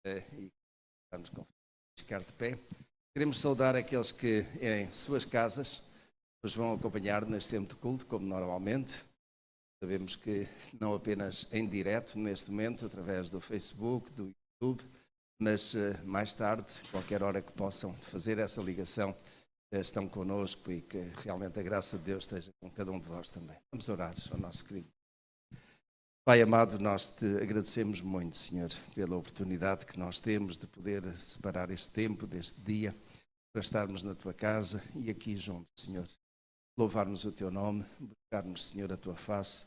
E estamos com ficar de pé. Queremos saudar aqueles que em suas casas nos vão acompanhar neste tempo de culto, como normalmente. Sabemos que não apenas em direto neste momento, através do Facebook, do YouTube, mas mais tarde, qualquer hora que possam fazer essa ligação, estão connosco e que realmente a graça de Deus esteja com cada um de vós também. Vamos orar ao nosso querido. Pai amado, nós te agradecemos muito, Senhor, pela oportunidade que nós temos de poder separar este tempo, deste dia, para estarmos na tua casa e aqui juntos, Senhor. Louvarmos o teu nome, buscarmos, Senhor, a tua face,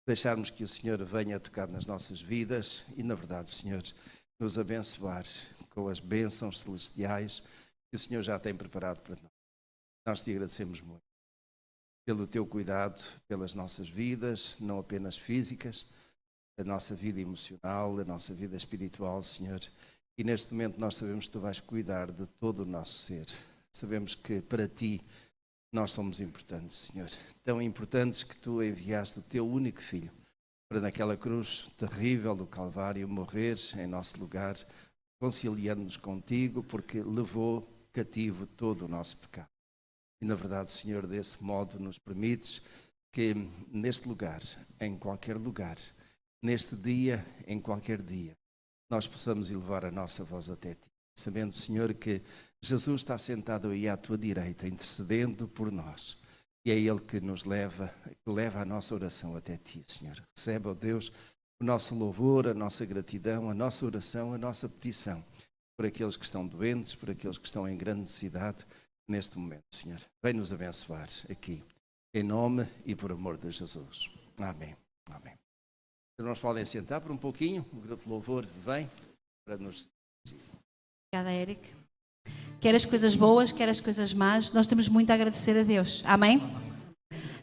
deixarmos que o Senhor venha a tocar nas nossas vidas e, na verdade, Senhor, nos abençoar com as bênçãos celestiais que o Senhor já tem preparado para nós. Nós te agradecemos muito pelo teu cuidado pelas nossas vidas, não apenas físicas, a nossa vida emocional, a nossa vida espiritual, Senhor. E neste momento nós sabemos que tu vais cuidar de todo o nosso ser. Sabemos que para ti nós somos importantes, Senhor. Tão importantes que tu enviaste o teu único filho para naquela cruz terrível do Calvário morrer em nosso lugar, conciliando-nos contigo, porque levou cativo todo o nosso pecado. E na verdade, Senhor, desse modo nos permites que neste lugar, em qualquer lugar, neste dia, em qualquer dia, nós possamos elevar a nossa voz até ti, sabendo, Senhor, que Jesus está sentado aí à tua direita, intercedendo por nós. E é Ele que nos leva a nossa oração até ti, Senhor. Recebe, ó Deus, o nosso louvor, a nossa gratidão, a nossa oração, a nossa petição, por aqueles que estão doentes, por aqueles que estão em grande necessidade neste momento, Senhor. Vem nos abençoar aqui, em nome e por amor de Jesus. Amém. Amém. Os irmãos podem sentar por um pouquinho, o grupo de louvor vem para nos... Obrigada, Eric. Quer as coisas boas, quer as coisas más, nós temos muito a agradecer a Deus. Amém?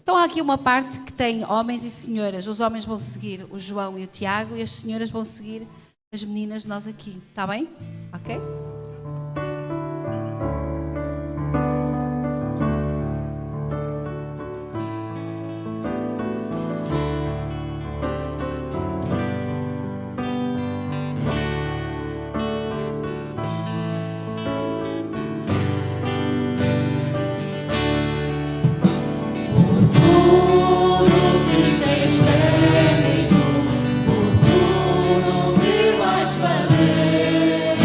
Então há aqui uma parte que tem homens e senhoras. Os homens vão seguir o João e o Tiago e as senhoras vão seguir as meninas, nós aqui. Está bem? Ok? Por tudo que vais fazer,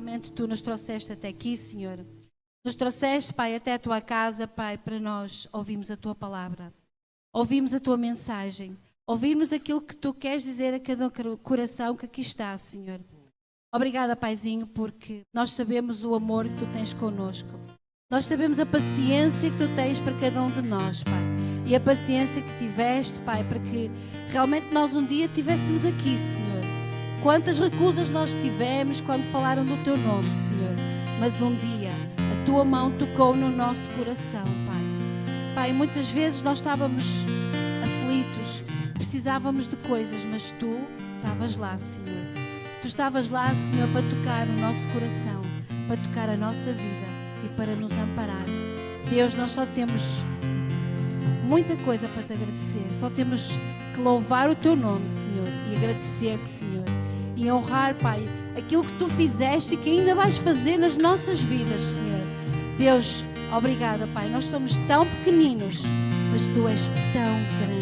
realmente Tu nos trouxeste até aqui, Senhor. Nos trouxeste, Pai, até a Tua casa, Pai, para nós ouvirmos a Tua palavra, ouvirmos a Tua mensagem, ouvirmos aquilo que Tu queres dizer a cada coração que aqui está, Senhor. Obrigada, Paizinho, porque nós sabemos o amor que Tu tens connosco. Nós sabemos a paciência que Tu tens para cada um de nós, Pai. E a paciência que tiveste, Pai, para que realmente nós um dia estivéssemos aqui, Senhor. Quantas recusas nós tivemos quando falaram do Teu nome, Senhor. Mas um dia a Tua mão tocou no nosso coração, Pai. Pai, muitas vezes nós estávamos aflitos, precisávamos de coisas, mas Tu estavas lá, Senhor. Tu estavas lá, Senhor, para tocar o nosso coração, para tocar a nossa vida e para nos amparar. Deus, nós só temos muita coisa para Te agradecer. Só temos que louvar o Teu nome, Senhor, e agradecer-Te, Senhor. E honrar, Pai, aquilo que Tu fizeste e que ainda vais fazer nas nossas vidas, Senhor. Deus, obrigada, Pai. Nós somos tão pequeninos, mas Tu és tão grande.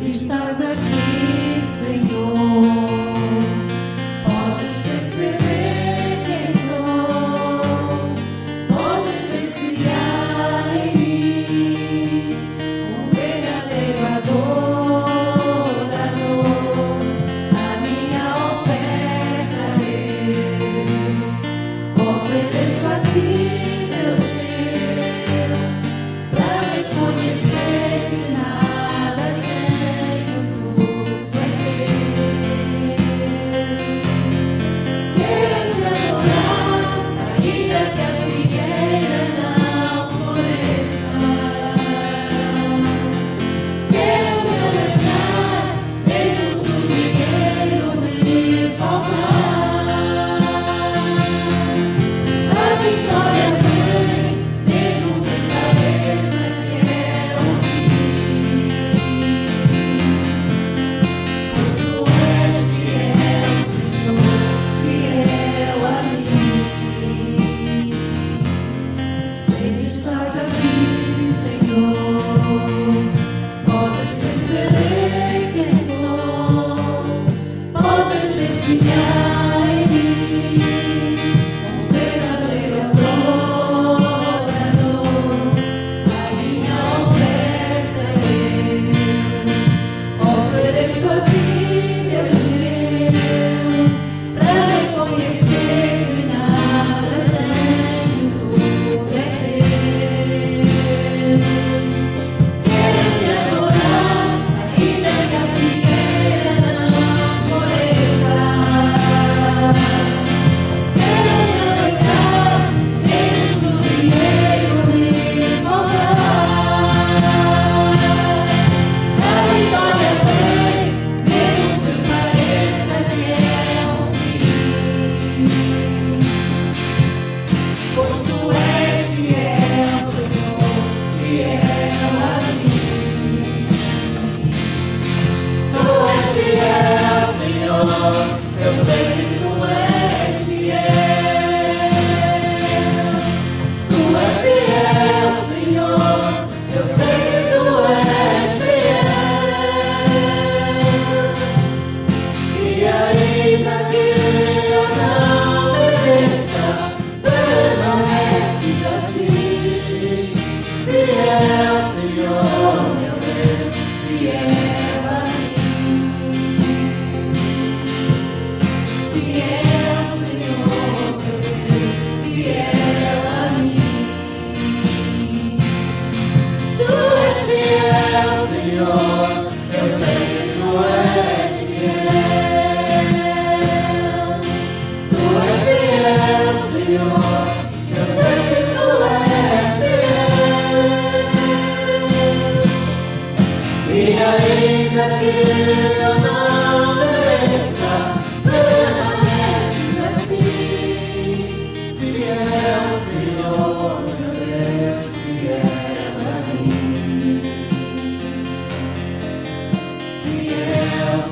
Estás aqui, Senhor. Podes perceber quem sou. Podes ver se há em mim um verdadeiro adorador. A minha oferta eu ofereço a Ti, Deus meu, para reconhecer que nada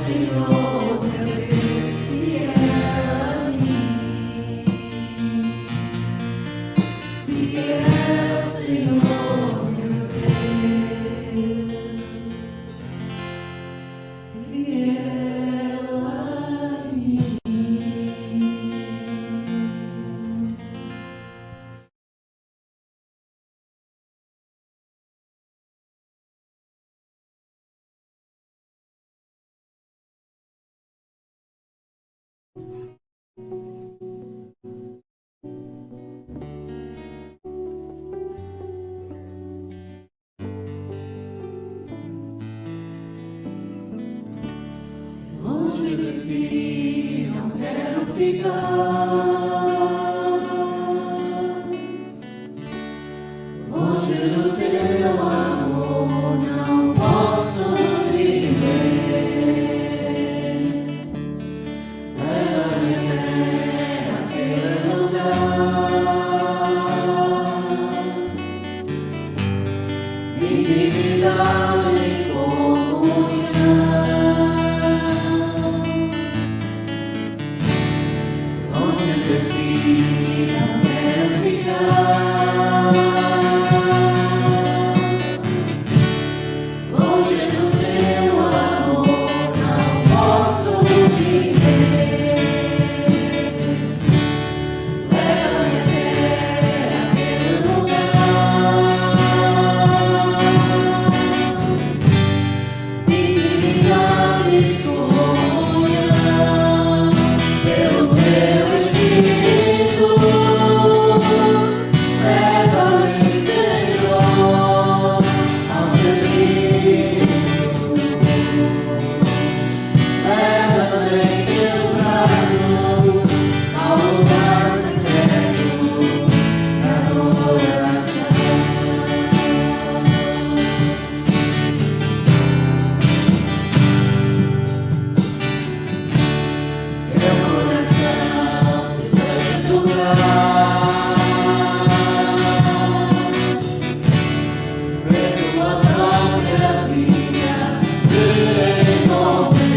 Senhor, meu Deus. ti não quero ficar. Longe do teu amor não posso viver. Leva-me até aquele lugar de intimidade e comunhão. Longe de ti não quero ficar. Longe do teu amor não posso viver. Leva-me até aquele lugar de intimidade e comunhão. Pelo teu Espírito, leva-me, Senhor, aos teus rios. Leva-me em teus braços ao lugar secreto da adoração. Teu coração deseja tocar, ver tua própria vida te envolver.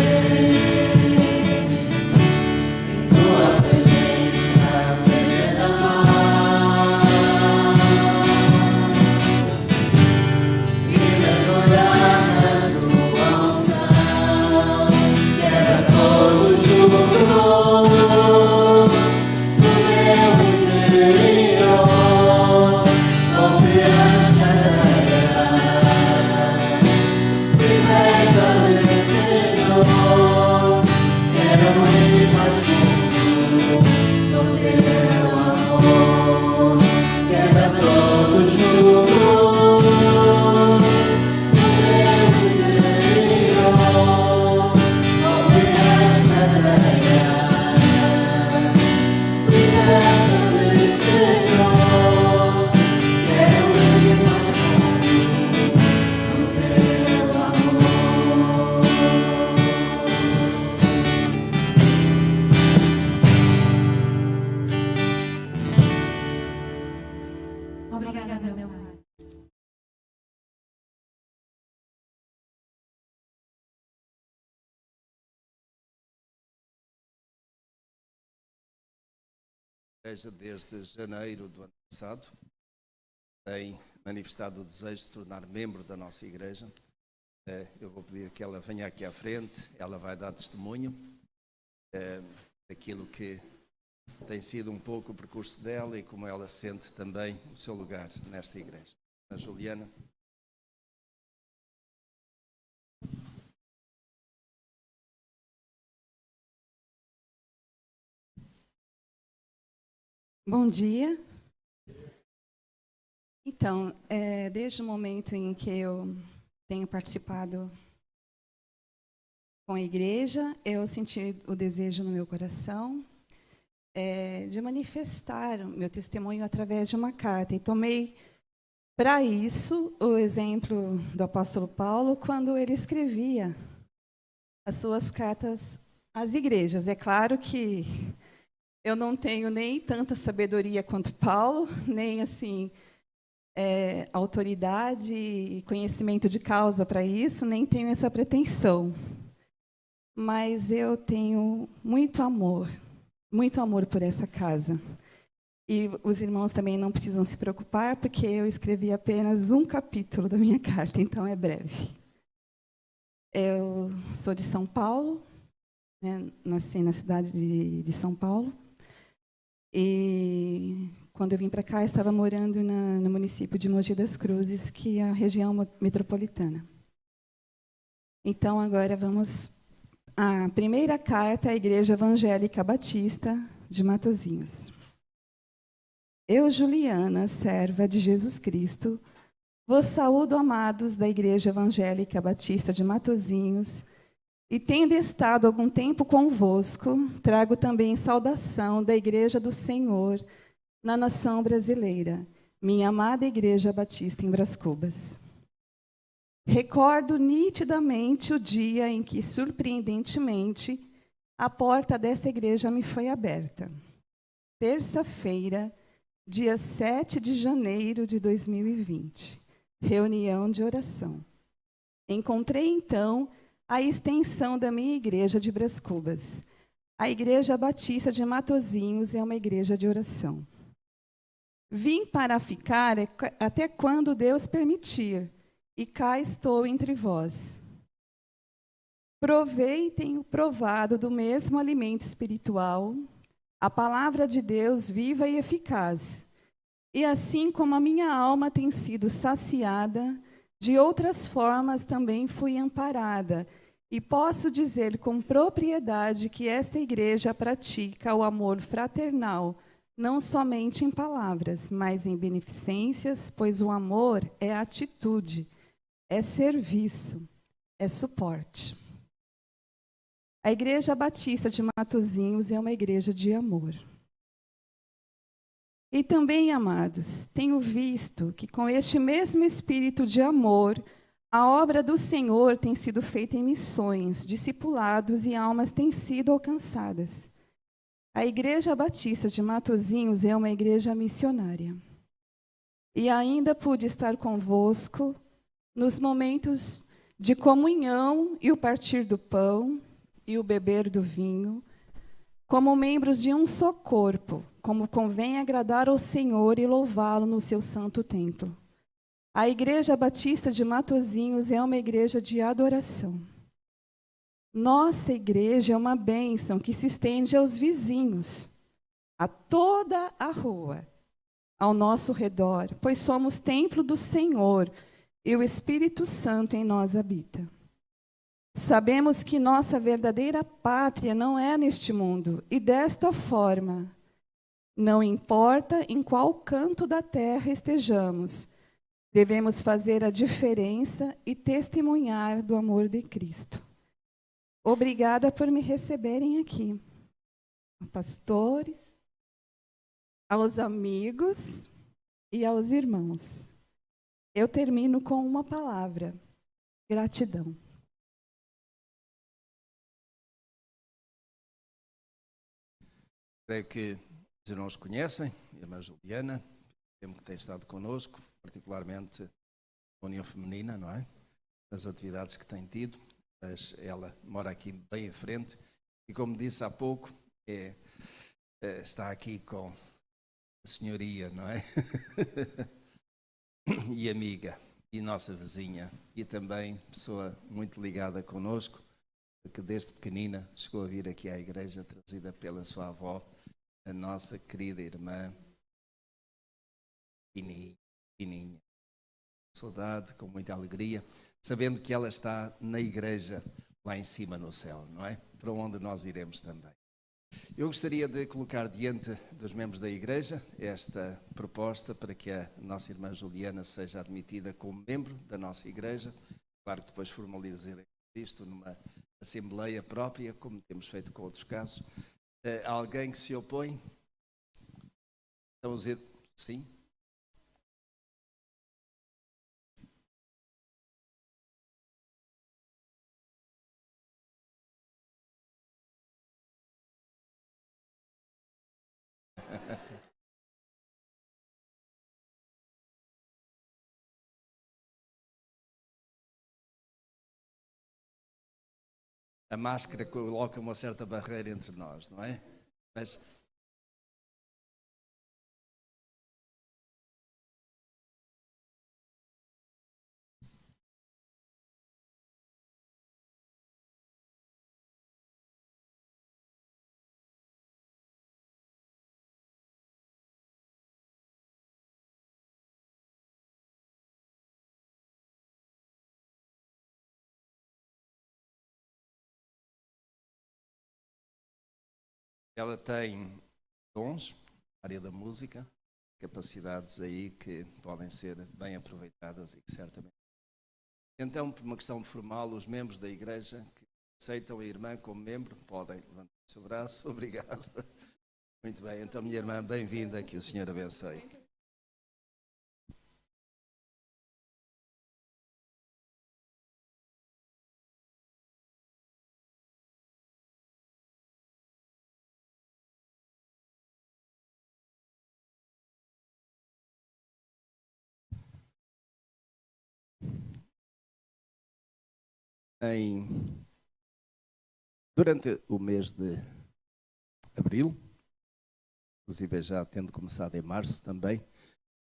Em tua presença me derramar e mergulhar na tua unção. Quebra todo jugo no meu interior, rompe as cadeias, liberta-me, Senhor. Quero ir mais fundo no teu amor. Quebra todo jugo no meu interior, rompe as cadeias, liberta-me, Senhor. Quero ir mais fundo no teu amor. Obrigada, meu Pai. Igreja, desde janeiro do ano passado, tem manifestado o desejo de se tornar membro da nossa igreja. Eu vou pedir que ela venha aqui à frente, ela vai dar testemunho daquilo que tem sido um pouco o percurso dela e como ela sente também o seu lugar nesta igreja. A Juliana. Bom dia. Então, desde o momento em que eu tenho participado com a igreja, eu senti o desejo no meu coração de manifestar o meu testemunho através de uma carta. E tomei para isso o exemplo do apóstolo Paulo, quando ele escrevia as suas cartas às igrejas. É claro que eu não tenho nem tanta sabedoria quanto Paulo, nem assim autoridade e conhecimento de causa para isso, nem tenho essa pretensão. Mas eu tenho muito amor por essa casa. E os irmãos também não precisam se preocupar, porque eu escrevi apenas um capítulo da minha carta, então é breve. Eu sou de São Paulo, né? Nasci na cidade de São Paulo. E quando eu vim para cá, eu estava morando no município de Mogi das Cruzes, que é a região metropolitana. Então, agora vamos à primeira carta à Igreja Evangélica Batista de Matosinhos. Eu, Juliana, serva de Jesus Cristo, vos saúdo, amados da Igreja Evangélica Batista de Matosinhos, E tendo estado algum tempo convosco, trago também saudação da Igreja do Senhor na nação brasileira, minha amada Igreja Batista em Brás Cubas. Recordo nitidamente o dia em que, surpreendentemente, a porta desta igreja me foi aberta. Terça-feira, dia 7 de janeiro de 2020, reunião de oração. Encontrei, então, a extensão da minha igreja de Brás Cubas. A Igreja Batista de Matozinhos é uma igreja de oração. Vim para ficar até quando Deus permitir, e cá estou entre vós. Provei e tenho provado do mesmo alimento espiritual, a palavra de Deus viva e eficaz. E assim como a minha alma tem sido saciada, de outras formas também fui amparada, e posso dizer com propriedade que esta igreja pratica o amor fraternal, não somente em palavras, mas em beneficências, pois o amor é atitude, é serviço, é suporte. A Igreja Batista de Matozinhos é uma igreja de amor. E também, amados, tenho visto que com este mesmo espírito de amor, a obra do Senhor tem sido feita em missões, discipulados e almas têm sido alcançadas. A Igreja Batista de Matozinhos é uma igreja missionária. E ainda pude estar convosco nos momentos de comunhão e o partir do pão e o beber do vinho, como membros de um só corpo, como convém agradar ao Senhor e louvá-lo no seu santo templo. A Igreja Batista de Matozinhos é uma igreja de adoração. Nossa igreja é uma bênção que se estende aos vizinhos, a toda a rua, ao nosso redor, pois somos templo do Senhor e o Espírito Santo em nós habita. Sabemos que nossa verdadeira pátria não é neste mundo, e desta forma, não importa em qual canto da terra estejamos, devemos fazer a diferença e testemunhar do amor de Cristo. Obrigada por me receberem aqui. Pastores, aos amigos e aos irmãos. Eu termino com uma palavra: gratidão. Creio que os irmãos conhecem, a irmã Juliana, tempo que tem estado connosco, particularmente a União Feminina, não é? Nas atividades que tem tido, mas ela mora aqui bem em frente e, como disse há pouco, está aqui com a senhoria, não é? E amiga, e nossa vizinha, e também pessoa muito ligada connosco, que desde pequenina chegou a vir aqui à igreja, trazida pela sua avó, a nossa querida irmã Pininha. Saudade, com muita alegria, sabendo que ela está na igreja lá em cima no céu, não é? Para onde nós iremos também. Eu gostaria de colocar diante dos membros da igreja esta proposta para que a nossa irmã Juliana seja admitida como membro da nossa igreja. Claro que depois formalizaremos isto numa assembleia própria, como temos feito com outros casos. Há alguém que se opõe? Então, sim? A máscara coloca uma certa barreira entre nós, não é? Mas ela tem dons na área da música, capacidades aí que podem ser bem aproveitadas e que certamente. Então, por uma questão formal, os membros da igreja que aceitam a irmã como membro, podem levantar o seu braço. Obrigado. Muito bem, então, minha irmã, bem-vinda, que o Senhor abençoe. Durante o mês de abril, inclusive já tendo começado em março também,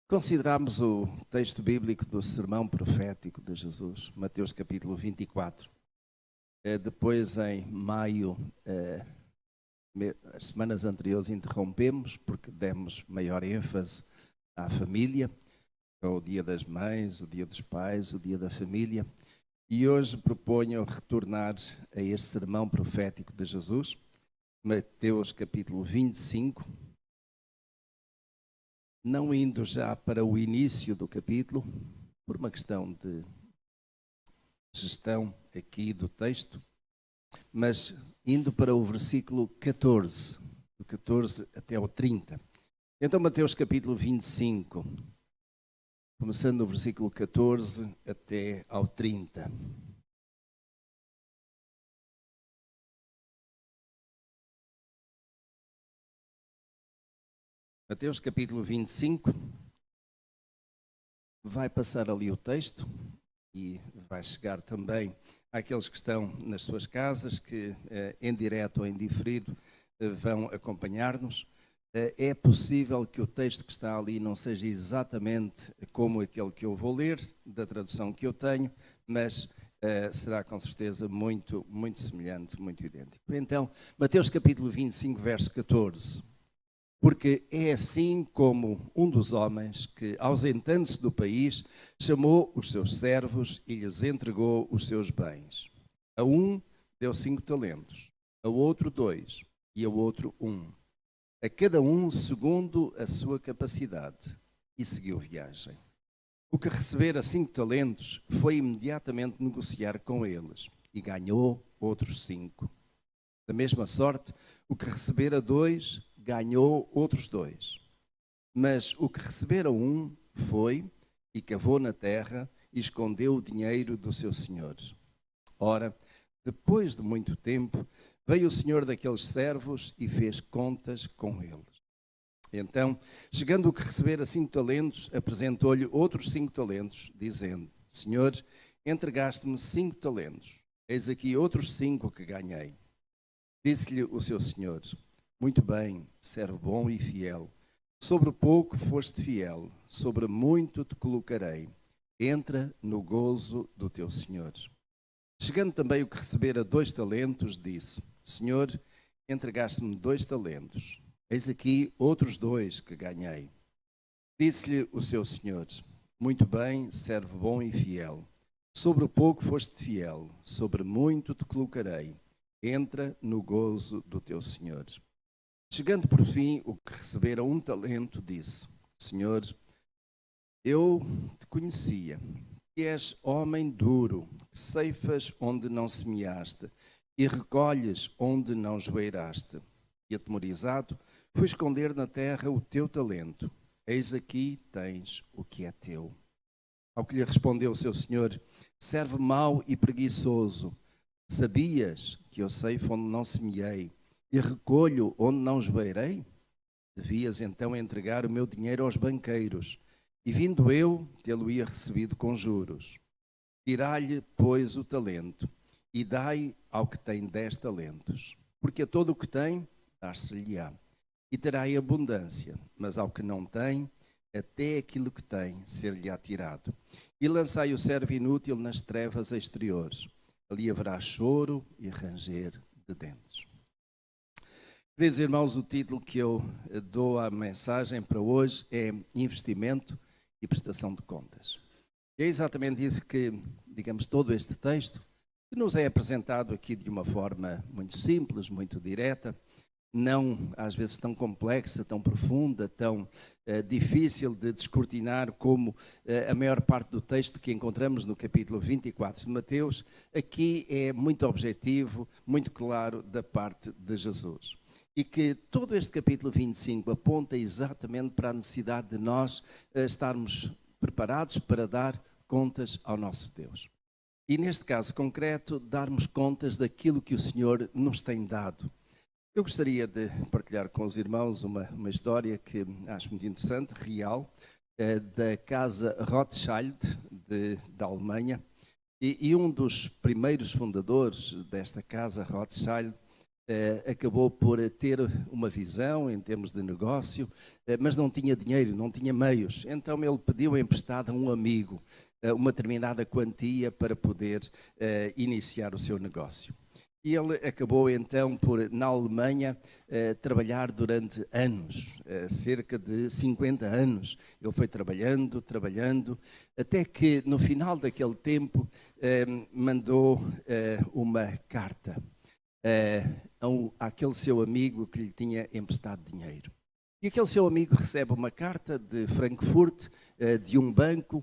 consideramos o texto bíblico do sermão profético de Jesus, Mateus capítulo 24. Depois, em maio, as semanas anteriores interrompemos, porque demos maior ênfase à família, o dia das mães, o dia dos pais, o dia da família. E hoje proponho retornar a este sermão profético de Jesus, Mateus capítulo 25, não indo já para o início do capítulo, por uma questão de gestão aqui do texto, mas indo para o versículo 14, do 14 até o 30. Então, Mateus capítulo 25, começando no versículo 14 até ao 30. Mateus capítulo 25, vai passar ali o texto e vai chegar também àqueles que estão nas suas casas, que em direto ou em diferido vão acompanhar-nos. É possível que o texto que está ali não seja exatamente como aquele que eu vou ler, da tradução que eu tenho, mas será com certeza muito, muito semelhante, muito idêntico. Então, Mateus capítulo 25, verso 14. Porque é assim como um dos homens que, ausentando-se do país, chamou os seus servos e lhes entregou os seus bens. A um deu 5 talentos, a outro 2 e a outro 1. A cada um segundo a sua capacidade, e seguiu viagem. O que recebera 5 talentos foi imediatamente negociar com eles, e ganhou outros 5. Da mesma sorte, o que recebera 2 ganhou outros 2. Mas o que recebera 1 foi e cavou na terra e escondeu o dinheiro do seu senhor. Ora, depois de muito tempo, veio o senhor daqueles servos e fez contas com eles. Então, chegando o que recebera 5 talentos, apresentou-lhe outros 5 talentos, dizendo: Senhor, entregaste-me 5 talentos, eis aqui outros 5 que ganhei. Disse-lhe o seu senhor: Muito bem, servo bom e fiel. Sobre o pouco foste fiel, sobre muito te colocarei. Entra no gozo do teu senhor. Chegando também o que recebera 2 talentos, disse: Senhor, entregaste-me 2 talentos. Eis aqui outros 2 que ganhei. Disse-lhe o seu senhor: Muito bem, servo bom e fiel. Sobre o pouco foste fiel, sobre muito te colocarei. Entra no gozo do teu senhor. Chegando por fim o que recebera 1 talento, disse: Senhor, eu te conhecia, que és homem duro, que ceifas onde não semeaste e recolhes onde não joeiraste. E atemorizado, fui esconder na terra o teu talento. Eis aqui tens o que é teu. Ao que lhe respondeu o seu senhor: Servo mau e preguiçoso, sabias que eu ceifo onde não semeei e recolho onde não joeirei? Devias então entregar o meu dinheiro aos banqueiros, e vindo eu, tê-lo-ia recebido com juros. Tirai-lhe, pois, o talento, e dai ao que tem 10 talentos. Porque a todo o que tem, dar-se-lhe-á, e terá em abundância, mas ao que não tem, até aquilo que tem ser-lhe-á tirado. E lançai o servo inútil nas trevas exteriores. Ali haverá choro e ranger de dentes. Queridos irmãos, o título que eu dou à mensagem para hoje é Investimento e Prestação de Contas. E é exatamente isso que, digamos, todo este texto, que nos é apresentado aqui de uma forma muito simples, muito direta, não às vezes tão complexa, tão profunda, tão difícil de descortinar como a maior parte do texto que encontramos no capítulo 24 de Mateus, aqui é muito objetivo, muito claro da parte de Jesus. E que todo este capítulo 25 aponta exatamente para a necessidade de nós estarmos preparados para dar contas ao nosso Deus. E neste caso concreto, darmos contas daquilo que o Senhor nos tem dado. Eu gostaria de partilhar com os irmãos uma história que acho muito interessante, real, da casa Rothschild da Alemanha. E um dos primeiros fundadores desta casa Rothschild acabou por ter uma visão em termos de negócio, mas não tinha dinheiro, não tinha meios. Então ele pediu emprestado a um amigo uma determinada quantia para poder iniciar o seu negócio. E ele acabou então por, na Alemanha, trabalhar durante anos, cerca de 50 anos. Ele foi trabalhando, até que no final daquele tempo mandou uma carta àquele seu amigo que lhe tinha emprestado dinheiro. E aquele seu amigo recebe uma carta de Frankfurt, de um banco,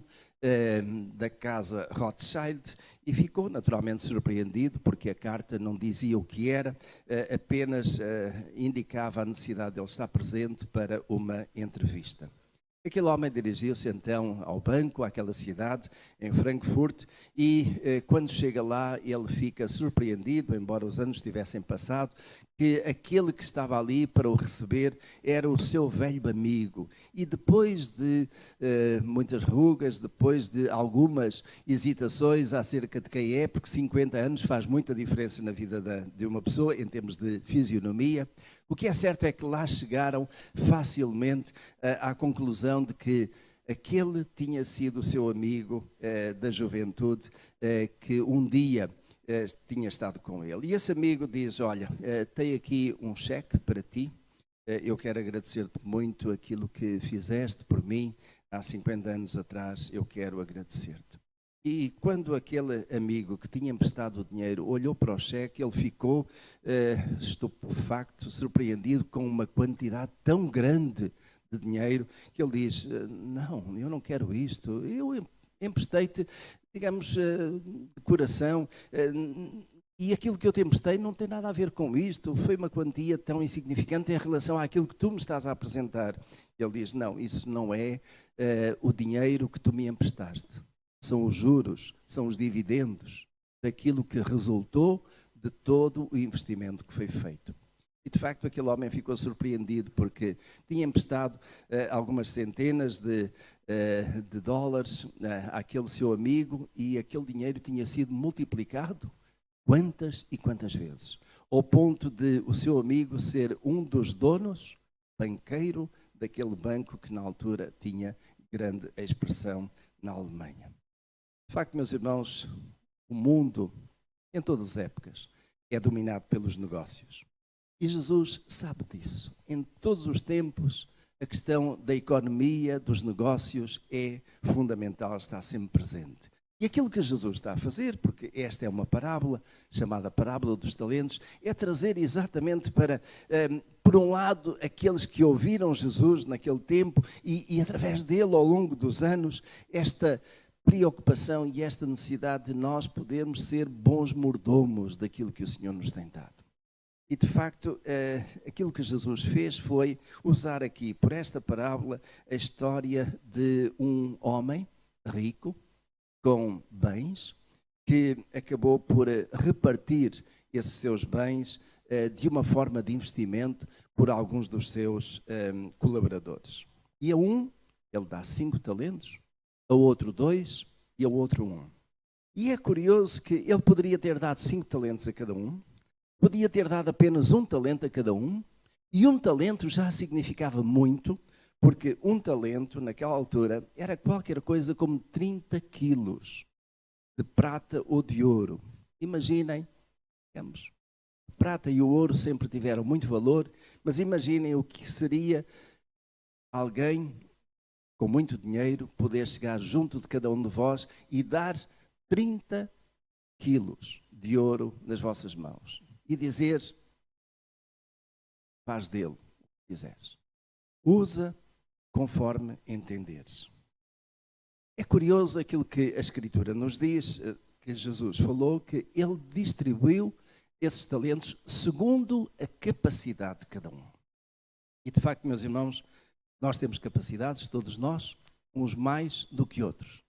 da casa Rothschild, e ficou naturalmente surpreendido porque a carta não dizia o que era, apenas indicava a necessidade de ele estar presente para uma entrevista. Aquele homem dirigiu-se então ao banco, àquela cidade, em Frankfurt, e quando chega lá ele fica surpreendido, embora os anos tivessem passado, que aquele que estava ali para o receber era o seu velho amigo. E depois de muitas rugas, depois de algumas hesitações acerca de quem é, porque 50 anos faz muita diferença na vida de uma pessoa em termos de fisionomia, o que é certo é que lá chegaram facilmente à conclusão de que aquele tinha sido o seu amigo da juventude, que um dia tinha estado com ele. E esse amigo diz, olha, tem aqui um cheque para ti, eu quero agradecer-te muito aquilo que fizeste por mim há 50 anos atrás, eu quero agradecer-te. E quando aquele amigo que tinha emprestado o dinheiro olhou para o cheque, ele ficou estupefacto, surpreendido com uma quantidade tão grande de dinheiro, que ele diz, não, eu não quero isto, eu emprestei-te, digamos, de coração, e aquilo que eu te emprestei não tem nada a ver com isto, foi uma quantia tão insignificante em relação àquilo que tu me estás a apresentar. Ele diz, não, isso não é o dinheiro que tu me emprestaste, são os juros, são os dividendos daquilo que resultou de todo o investimento que foi feito. E de facto aquele homem ficou surpreendido porque tinha emprestado algumas centenas de dólares àquele seu amigo e aquele dinheiro tinha sido multiplicado quantas e quantas vezes, ao ponto de o seu amigo ser um dos donos, banqueiro, daquele banco que na altura tinha grande expressão na Alemanha. De facto, meus irmãos, o mundo, em todas as épocas, é dominado pelos negócios. E Jesus sabe disso. Em todos os tempos, a questão da economia, dos negócios, é fundamental, está sempre presente. E aquilo que Jesus está a fazer, porque esta é uma parábola, chamada parábola dos talentos, é trazer exatamente para, por um lado, aqueles que ouviram Jesus naquele tempo e através dele, ao longo dos anos, esta preocupação e esta necessidade de nós podermos ser bons mordomos daquilo que o Senhor nos tem dado. E de facto, aquilo que Jesus fez foi usar aqui, por esta parábola, a história de um homem rico, com bens, que acabou por repartir esses seus bens de uma forma de investimento por alguns dos seus colaboradores. E a um, ele dá 5 talentos, a outro 2 e a outro 1. E é curioso que ele poderia ter dado 5 talentos a cada um, podia ter dado apenas 1 talento a cada um, e 1 talento já significava muito, porque 1 talento, naquela altura, era qualquer coisa como 30 quilos de prata ou de ouro. Imaginem, digamos, a prata e o ouro sempre tiveram muito valor, mas imaginem o que seria alguém com muito dinheiro poder chegar junto de cada um de vós e dar 30 quilos de ouro nas vossas mãos e dizer, faz dele o que quiseres. Usa conforme entenderes. É curioso aquilo que a Escritura nos diz, que Jesus falou, que ele distribuiu esses talentos segundo a capacidade de cada um. E de facto, meus irmãos, nós temos capacidades, todos nós, uns mais do que outros.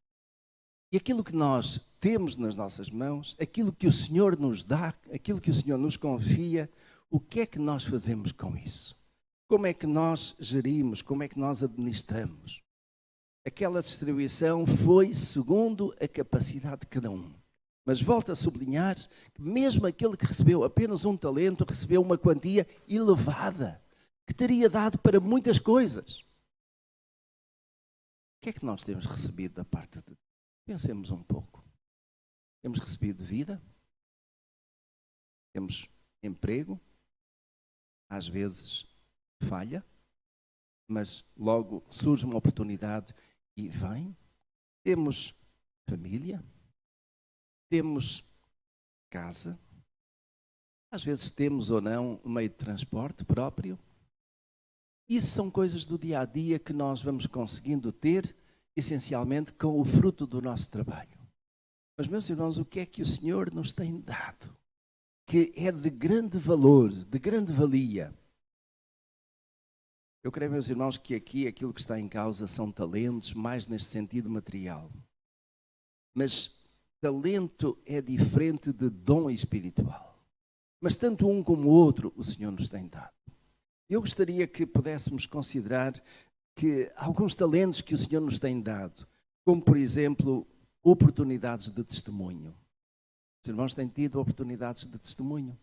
E aquilo que nós temos nas nossas mãos, aquilo que o Senhor nos dá, aquilo que o Senhor nos confia, o que é que nós fazemos com isso? Como é que nós gerimos? Como é que nós administramos? Aquela distribuição foi segundo a capacidade de cada um. Mas volto a sublinhar que mesmo aquele que recebeu apenas um talento, recebeu uma quantia elevada, que teria dado para muitas coisas. O que é que nós temos recebido da parte de Deus? Pensemos um pouco. Temos recebido vida, temos emprego, às vezes falha, mas logo surge uma oportunidade e vem. Temos família, temos casa, às vezes temos ou não um meio de transporte próprio. Isso são coisas do dia a dia que nós vamos conseguindo ter, essencialmente com o fruto do nosso trabalho. Mas, meus irmãos, o que é que o Senhor nos tem dado? Que é de grande valor, de grande valia. Eu creio, meus irmãos, que aqui aquilo que está em causa são talentos, mais neste sentido material. Mas talento é diferente de dom espiritual. Mas tanto um como o outro o Senhor nos tem dado. Eu gostaria que pudéssemos considerar que alguns talentos que o Senhor nos tem dado, como por exemplo, oportunidades de testemunho. Os irmãos têm tido oportunidades de testemunho?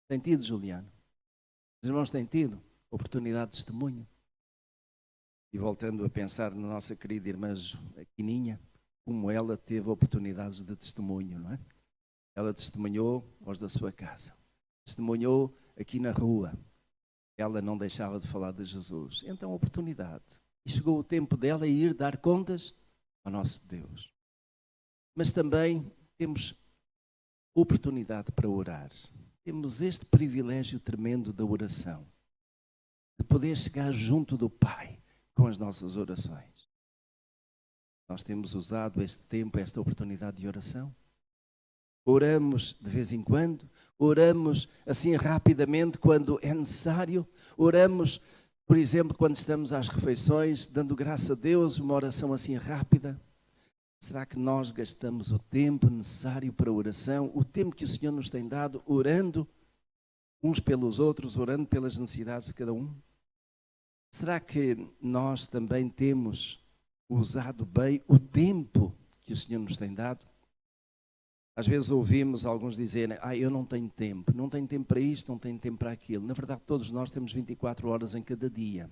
Têm tido, Juliano? Os irmãos têm tido oportunidade de testemunho? E voltando a pensar na nossa querida irmã Quininha, como ela teve oportunidades de testemunho, não é? Ela testemunhou aos da sua casa, testemunhou aqui na rua. Ela não deixava de falar de Jesus. Então, oportunidade. E chegou o tempo dela ir dar contas ao nosso Deus. Mas também temos oportunidade para orar. Temos este privilégio tremendo da oração. De poder chegar junto do Pai com as nossas orações. Nós temos usado este tempo, esta oportunidade de oração. Oramos de vez em quando, oramos assim rapidamente quando é necessário, oramos, por exemplo, quando estamos às refeições, dando graça a Deus, uma oração assim rápida. Será que nós gastamos o tempo necessário para a oração, o tempo que o Senhor nos tem dado, orando uns pelos outros, orando pelas necessidades de cada um? Será que nós também temos usado bem o tempo que o Senhor nos tem dado? Às vezes ouvimos alguns dizerem, eu não tenho tempo para isto, não tenho tempo para aquilo. Na verdade, todos nós temos 24 horas em cada dia.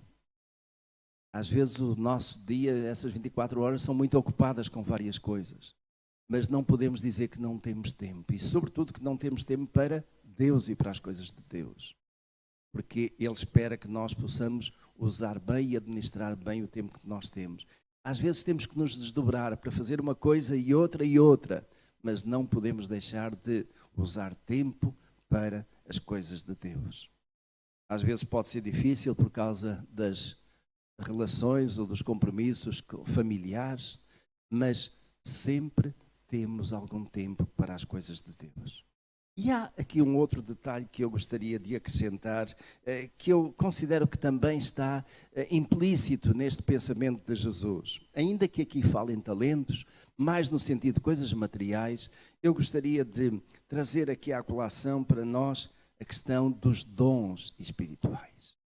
Às vezes o nosso dia, essas 24 horas são muito ocupadas com várias coisas. Mas não podemos dizer que não temos tempo. E sobretudo que não temos tempo para Deus e para as coisas de Deus. Porque Ele espera que nós possamos usar bem e administrar bem o tempo que nós temos. Às vezes temos que nos desdobrar para fazer uma coisa e outra. Mas não podemos deixar de usar tempo para as coisas de Deus. Às vezes pode ser difícil por causa das relações ou dos compromissos familiares, mas sempre temos algum tempo para as coisas de Deus. E há aqui um outro detalhe que eu gostaria de acrescentar, que eu considero que também está implícito neste pensamento de Jesus. Ainda que aqui fale em talentos, mais no sentido de coisas materiais, eu gostaria de trazer aqui à colação para nós a questão dos dons espirituais.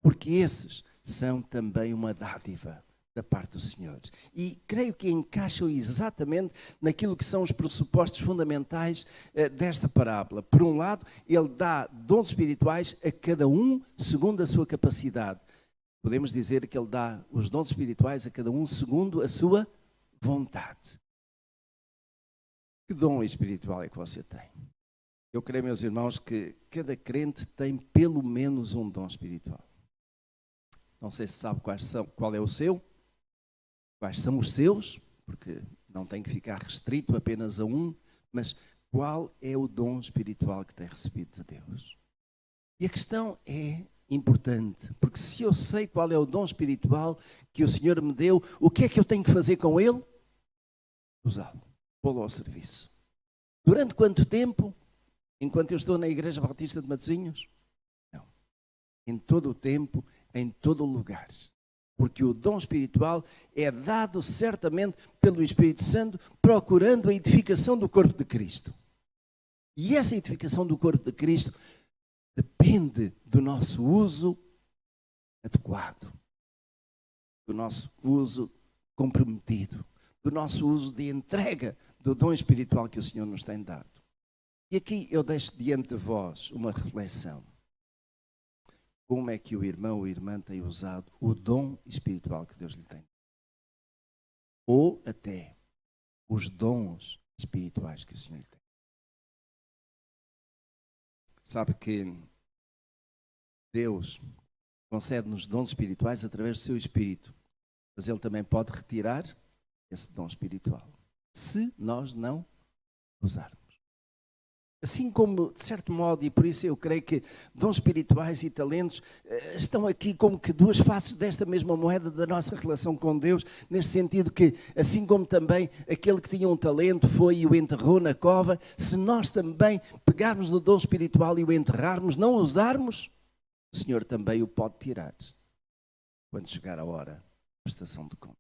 Porque esses são também uma dádiva da parte do Senhor. E creio que encaixam exatamente naquilo que são os pressupostos fundamentais desta parábola. Por um lado, ele dá dons espirituais a cada um segundo a sua capacidade. Podemos dizer que ele dá os dons espirituais a cada um segundo a sua vontade. Que dom espiritual é que você tem? Eu creio, meus irmãos, que cada crente tem pelo menos um dom espiritual. Não sei se sabe qual é o seu, quais são os seus, porque não tem que ficar restrito apenas a um, mas qual é o dom espiritual que tem recebido de Deus? E a questão é importante, porque se eu sei qual é o dom espiritual que o Senhor me deu, o que é que eu tenho que fazer com ele? Usá-lo, pô-lo ao serviço. Durante quanto tempo? Enquanto eu estou na Igreja Batista de Matosinhos? Não. Em todo o tempo, em todo o lugar. Porque o dom espiritual é dado certamente pelo Espírito Santo, procurando a edificação do corpo de Cristo. E essa edificação do corpo de Cristo depende do nosso uso adequado, do nosso uso comprometido, do nosso uso de entrega do dom espiritual que o Senhor nos tem dado. E aqui eu deixo diante de vós uma reflexão. Como é que o irmão ou a irmã tem usado o dom espiritual que Deus lhe tem? Ou até os dons espirituais que o Senhor lhe tem. Sabe que Deus concede-nos dons espirituais através do seu Espírito, mas Ele também pode retirar esse dom espiritual, se nós não usarmos. Assim como, de certo modo, e por isso eu creio que dons espirituais e talentos estão aqui como que duas faces desta mesma moeda da nossa relação com Deus, neste sentido que, assim como também aquele que tinha um talento foi e o enterrou na cova, se nós também pegarmos no dom espiritual e o enterrarmos, não o usarmos, o Senhor também o pode tirar, quando chegar a hora da prestação de contas.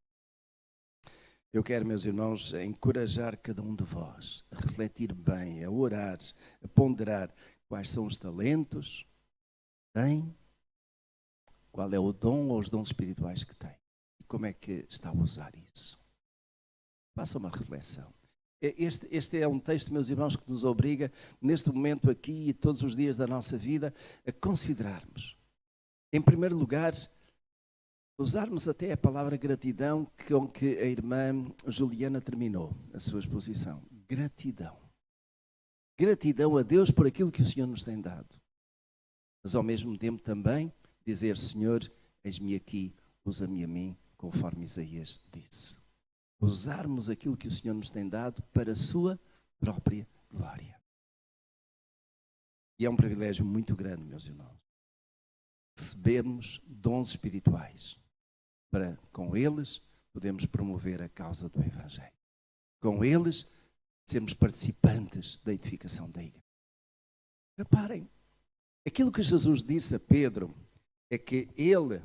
Eu quero, meus irmãos, encorajar cada um de vós a refletir bem, a orar, a ponderar quais são os talentos que tem, qual é o dom ou os dons espirituais que tem e como é que está a usar isso. Faça uma reflexão. Este é um texto, meus irmãos, que nos obriga, neste momento aqui e todos os dias da nossa vida, a considerarmos, em primeiro lugar, usarmos até a palavra gratidão com que a irmã Juliana terminou a sua exposição. Gratidão. Gratidão a Deus por aquilo que o Senhor nos tem dado. Mas ao mesmo tempo também dizer, Senhor, eis-me aqui, usa-me a mim, conforme Isaías disse. Usarmos aquilo que o Senhor nos tem dado para a sua própria glória. E é um privilégio muito grande, meus irmãos, recebermos dons espirituais. Para, com eles, podemos promover a causa do Evangelho. Com eles, sermos participantes da edificação da igreja. Reparem, aquilo que Jesus disse a Pedro é que ele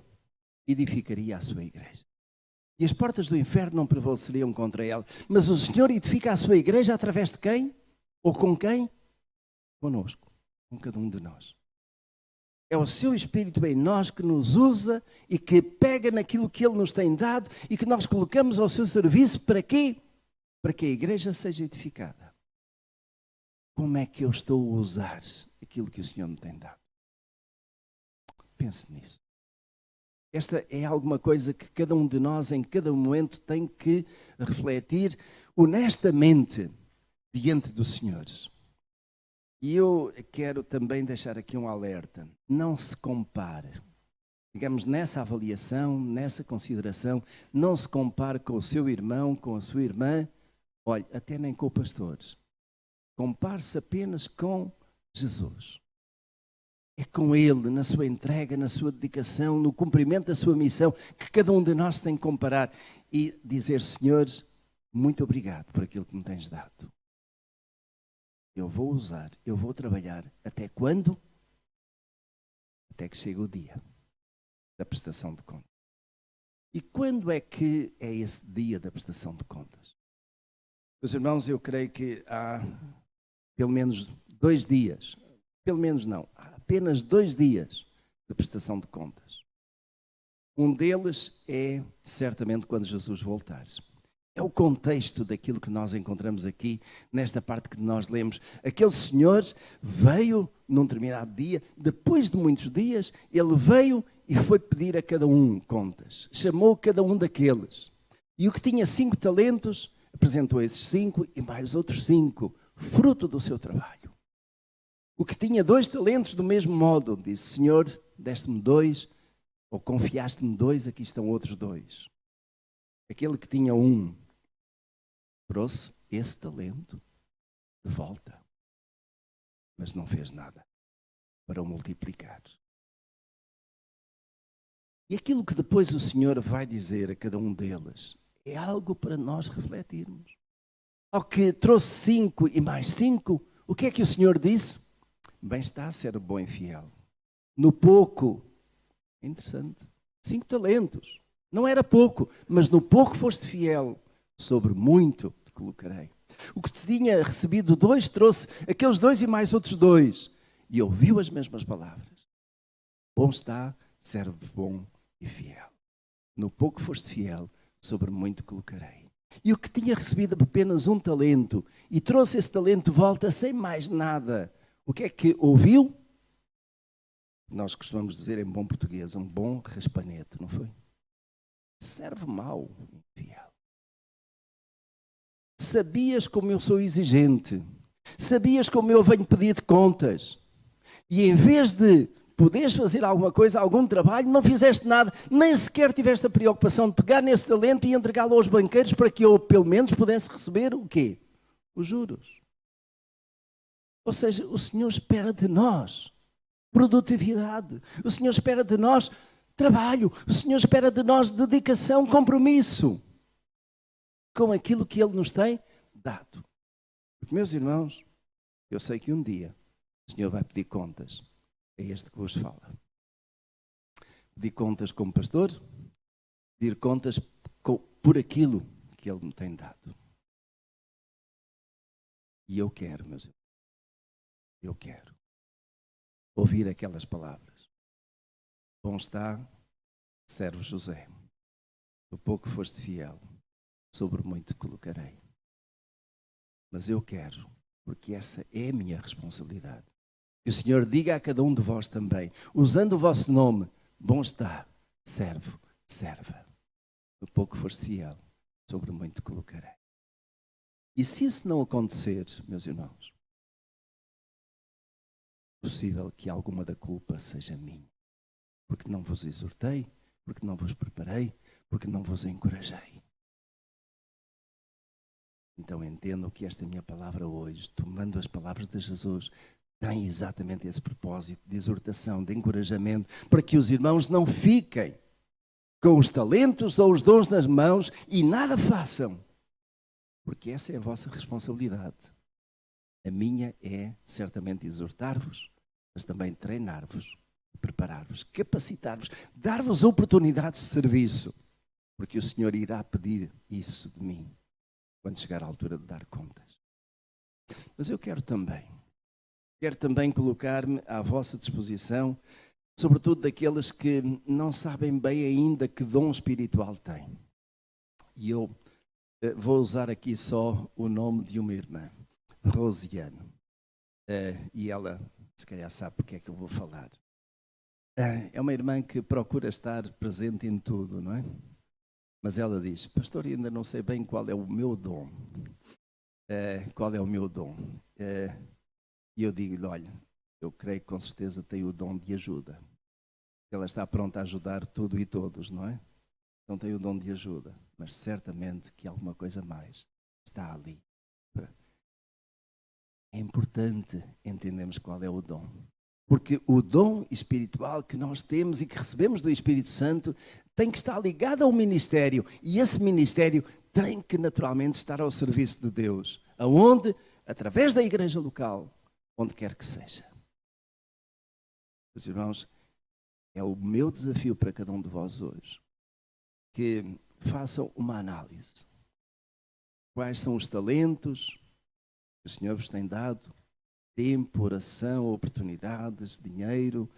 edificaria a sua igreja. E as portas do inferno não prevaleceriam contra ela. Mas o Senhor edifica a sua igreja através de quem? Ou com quem? Conosco, com cada um de nós. É o seu Espírito em nós que nos usa e que pega naquilo que Ele nos tem dado e que nós colocamos ao seu serviço para quê? Para que a igreja seja edificada. Como é que eu estou a usar aquilo que o Senhor me tem dado? Pense nisso. Esta é alguma coisa que cada um de nós, em cada momento, tem que refletir honestamente diante do Senhor. E eu quero também deixar aqui um alerta. Não se compare. Digamos, nessa avaliação, nessa consideração, não se compare com o seu irmão, com a sua irmã, olha, até nem com o pastor. Compare-se apenas com Jesus. É com Ele, na sua entrega, na sua dedicação, no cumprimento da sua missão, que cada um de nós tem que comparar e dizer, Senhor, muito obrigado por aquilo que me tens dado. Eu vou usar, eu vou trabalhar. Até quando? Até que chegue o dia da prestação de contas. E quando é que é esse dia da prestação de contas? Meus irmãos, eu creio que há pelo menos 2 dias, pelo menos não, há apenas 2 dias de prestação de contas. Um deles é certamente quando Jesus voltar. É o contexto daquilo que nós encontramos aqui, nesta parte que nós lemos. Aquele senhor veio num determinado dia, depois de muitos dias, ele veio e foi pedir a cada um contas. Chamou cada um daqueles. E o que tinha 5 talentos, apresentou esses 5 e mais outros 5, fruto do seu trabalho. O que tinha 2 talentos, do mesmo modo, disse, Senhor, deste-me 2, ou confiaste-me 2, aqui estão outros 2. Aquele que tinha 1, trouxe esse talento de volta, mas não fez nada para o multiplicar. E aquilo que depois o Senhor vai dizer a cada um deles é algo para nós refletirmos. Ao que trouxe 5 e mais 5, o que é que o Senhor disse? Bem está a ser bom e fiel. No pouco, interessante, 5 talentos. Não era pouco, mas no pouco foste fiel, sobre muito te colocarei. O que te tinha recebido 2, trouxe aqueles 2 e mais outros 2. E ouviu as mesmas palavras. Bom está, servo bom e fiel. No pouco foste fiel, sobre muito colocarei. E o que tinha recebido apenas 1 talento e trouxe esse talento de volta sem mais nada, o que é que ouviu? Nós costumamos dizer em bom português, um bom raspanete, não foi? Servo mau, infiel. Sabias como eu sou exigente, sabias como eu venho pedir de contas, e em vez de poderes fazer alguma coisa, algum trabalho, não fizeste nada, nem sequer tiveste a preocupação de pegar nesse talento e entregá-lo aos banqueiros para que eu, pelo menos, pudesse receber o quê? Os juros. Ou seja, o Senhor espera de nós produtividade, o Senhor espera de nós trabalho, o Senhor espera de nós dedicação, compromisso com aquilo que Ele nos tem dado. Porque, meus irmãos, eu sei que um dia o Senhor vai pedir contas. É este que vos fala. Pedir contas como pastor, pedir contas por aquilo que Ele me tem dado. E eu quero, meus irmãos, eu quero ouvir aquelas palavras. Bom está, servo José. Do pouco foste fiel, sobre muito colocarei. Mas eu quero, porque essa é a minha responsabilidade. Que o Senhor diga a cada um de vós também, usando o vosso nome, bom está, servo, serva. Do pouco foste fiel, sobre muito colocarei. E se isso não acontecer, meus irmãos, é possível que alguma da culpa seja minha. Porque não vos exortei, porque não vos preparei, porque não vos encorajei. Então entendam que esta minha palavra hoje, tomando as palavras de Jesus, tem exatamente esse propósito de exortação, de encorajamento, para que os irmãos não fiquem com os talentos ou os dons nas mãos e nada façam. Porque essa é a vossa responsabilidade. A minha é certamente exortar-vos, mas também treinar-vos, preparar-vos, capacitar-vos, dar-vos oportunidades de serviço, porque o Senhor irá pedir isso de mim quando chegar a altura de dar contas. Mas eu quero também colocar-me à vossa disposição, sobretudo daqueles que não sabem bem ainda que dom espiritual têm. E eu vou usar aqui só o nome de uma irmã, Rosiane. E ela, se calhar, sabe porque é que eu vou falar. É uma irmã que procura estar presente em tudo, não é? Mas ela diz, pastor, ainda não sei bem qual é o meu dom. Qual é o meu dom? E eu digo-lhe, olha, eu creio que com certeza tem o dom de ajuda. Ela está pronta a ajudar tudo e todos, não é? Então tem o dom de ajuda, mas certamente que alguma coisa mais está ali. É importante entendermos qual é o dom. Porque o dom espiritual que nós temos e que recebemos do Espírito Santo tem que estar ligado ao ministério. E esse ministério tem que naturalmente estar ao serviço de Deus. Aonde? Através da igreja local, onde quer que seja. Meus irmãos, é o meu desafio para cada um de vós hoje. Que façam uma análise. Quais são os talentos que o Senhor vos tem dado? Tempo, oração, oportunidades, dinheiro.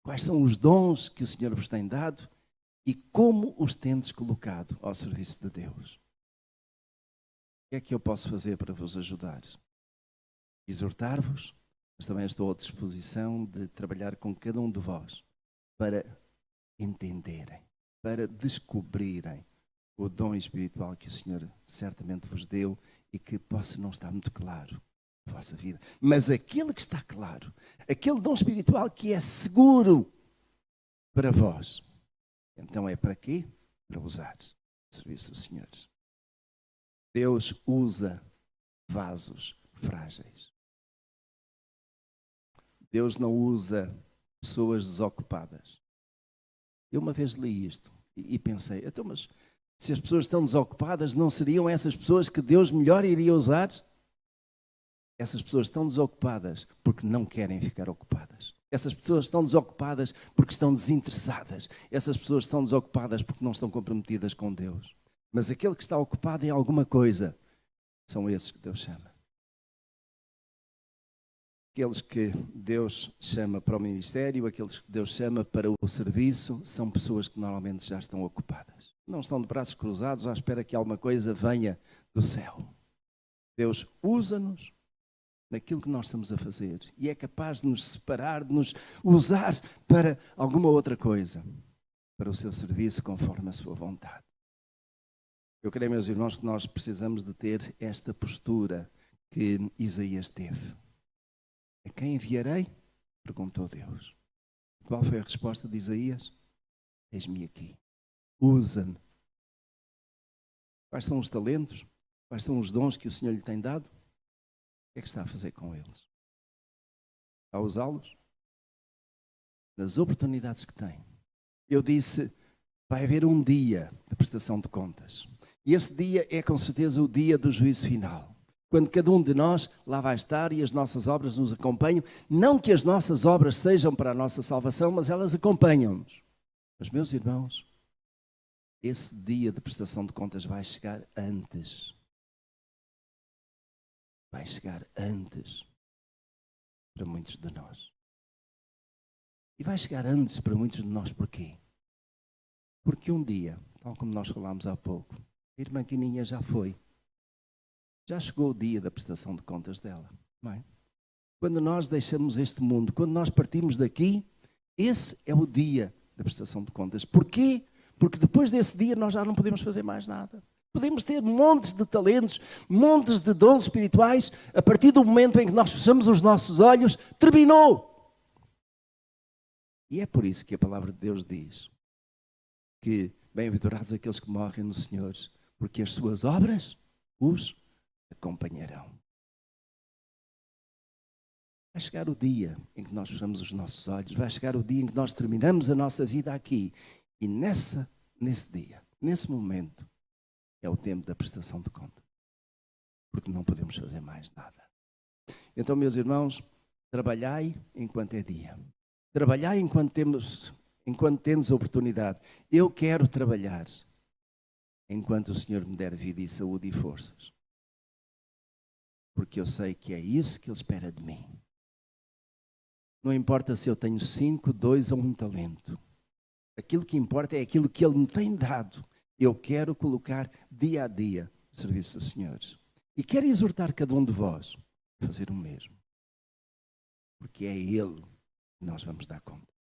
Quais são os dons que o Senhor vos tem dado e como os tendes colocado ao serviço de Deus? O que é que eu posso fazer para vos ajudar? Exortar-vos, mas também estou à disposição de trabalhar com cada um de vós para entenderem, para descobrirem o dom espiritual que o Senhor certamente vos deu e que possa não estar muito claro na vossa vida. Mas aquele que está claro, aquele dom espiritual que é seguro para vós, então é para quê? Para usar o serviço dos senhores. Deus usa vasos frágeis. Deus não usa pessoas desocupadas. Eu uma vez li isto e pensei, então, mas se as pessoas estão desocupadas, não seriam essas pessoas que Deus melhor iria usar? Essas pessoas estão desocupadas porque não querem ficar ocupadas. Essas pessoas estão desocupadas porque estão desinteressadas. Essas pessoas estão desocupadas porque não estão comprometidas com Deus. Mas aquele que está ocupado em alguma coisa, são esses que Deus chama. Aqueles que Deus chama para o ministério, aqueles que Deus chama para o serviço, são pessoas que normalmente já estão ocupadas. Não estão de braços cruzados à espera que alguma coisa venha do céu. Deus usa-nos naquilo que nós estamos a fazer e é capaz de nos separar, de nos usar para alguma outra coisa, para o seu serviço conforme a sua vontade. Eu creio, meus irmãos, que nós precisamos de ter esta postura que Isaías teve. A quem enviarei? Perguntou Deus. Qual foi a resposta de Isaías? Eis-me aqui. Usa-me. Quais são os talentos? Quais são os dons que o Senhor lhe tem dado? O que é que está a fazer com eles? Está a usá-los? Nas oportunidades que tem. Eu disse, vai haver um dia de prestação de contas. E esse dia é com certeza o dia do juízo final. Quando cada um de nós lá vai estar e as nossas obras nos acompanham. Não que as nossas obras sejam para a nossa salvação, mas elas acompanham-nos. Mas, meus irmãos, esse dia de prestação de contas vai chegar antes. Vai chegar antes para muitos de nós. E vai chegar antes para muitos de nós porquê? Porque um dia, tal como nós falámos há pouco, a irmã Quininha já foi. Já chegou o dia da prestação de contas dela. Não é? Quando nós deixamos este mundo, quando nós partimos daqui, esse é o dia da prestação de contas. Porquê? Porque depois desse dia nós já não podemos fazer mais nada. Podemos ter montes de talentos, montes de dons espirituais, a partir do momento em que nós fechamos os nossos olhos, terminou. E é por isso que a palavra de Deus diz que bem-aventurados aqueles que morrem no Senhor, porque as suas obras os acompanharão. Vai chegar o dia em que nós fechamos os nossos olhos, vai chegar o dia em que nós terminamos a nossa vida aqui. E nesse dia, nesse momento, é o tempo da prestação de conta. Porque não podemos fazer mais nada. Então, meus irmãos, trabalhai enquanto é dia. Trabalhai enquanto temos oportunidade. Eu quero trabalhar enquanto o Senhor me der vida e saúde e forças. Porque eu sei que é isso que Ele espera de mim. Não importa se eu tenho 5, 2 ou 1 talento. Aquilo que importa é aquilo que Ele me tem dado. Eu quero colocar dia a dia o serviço do Senhor. E quero exortar cada um de vós a fazer o mesmo. Porque é Ele que nós vamos dar conta.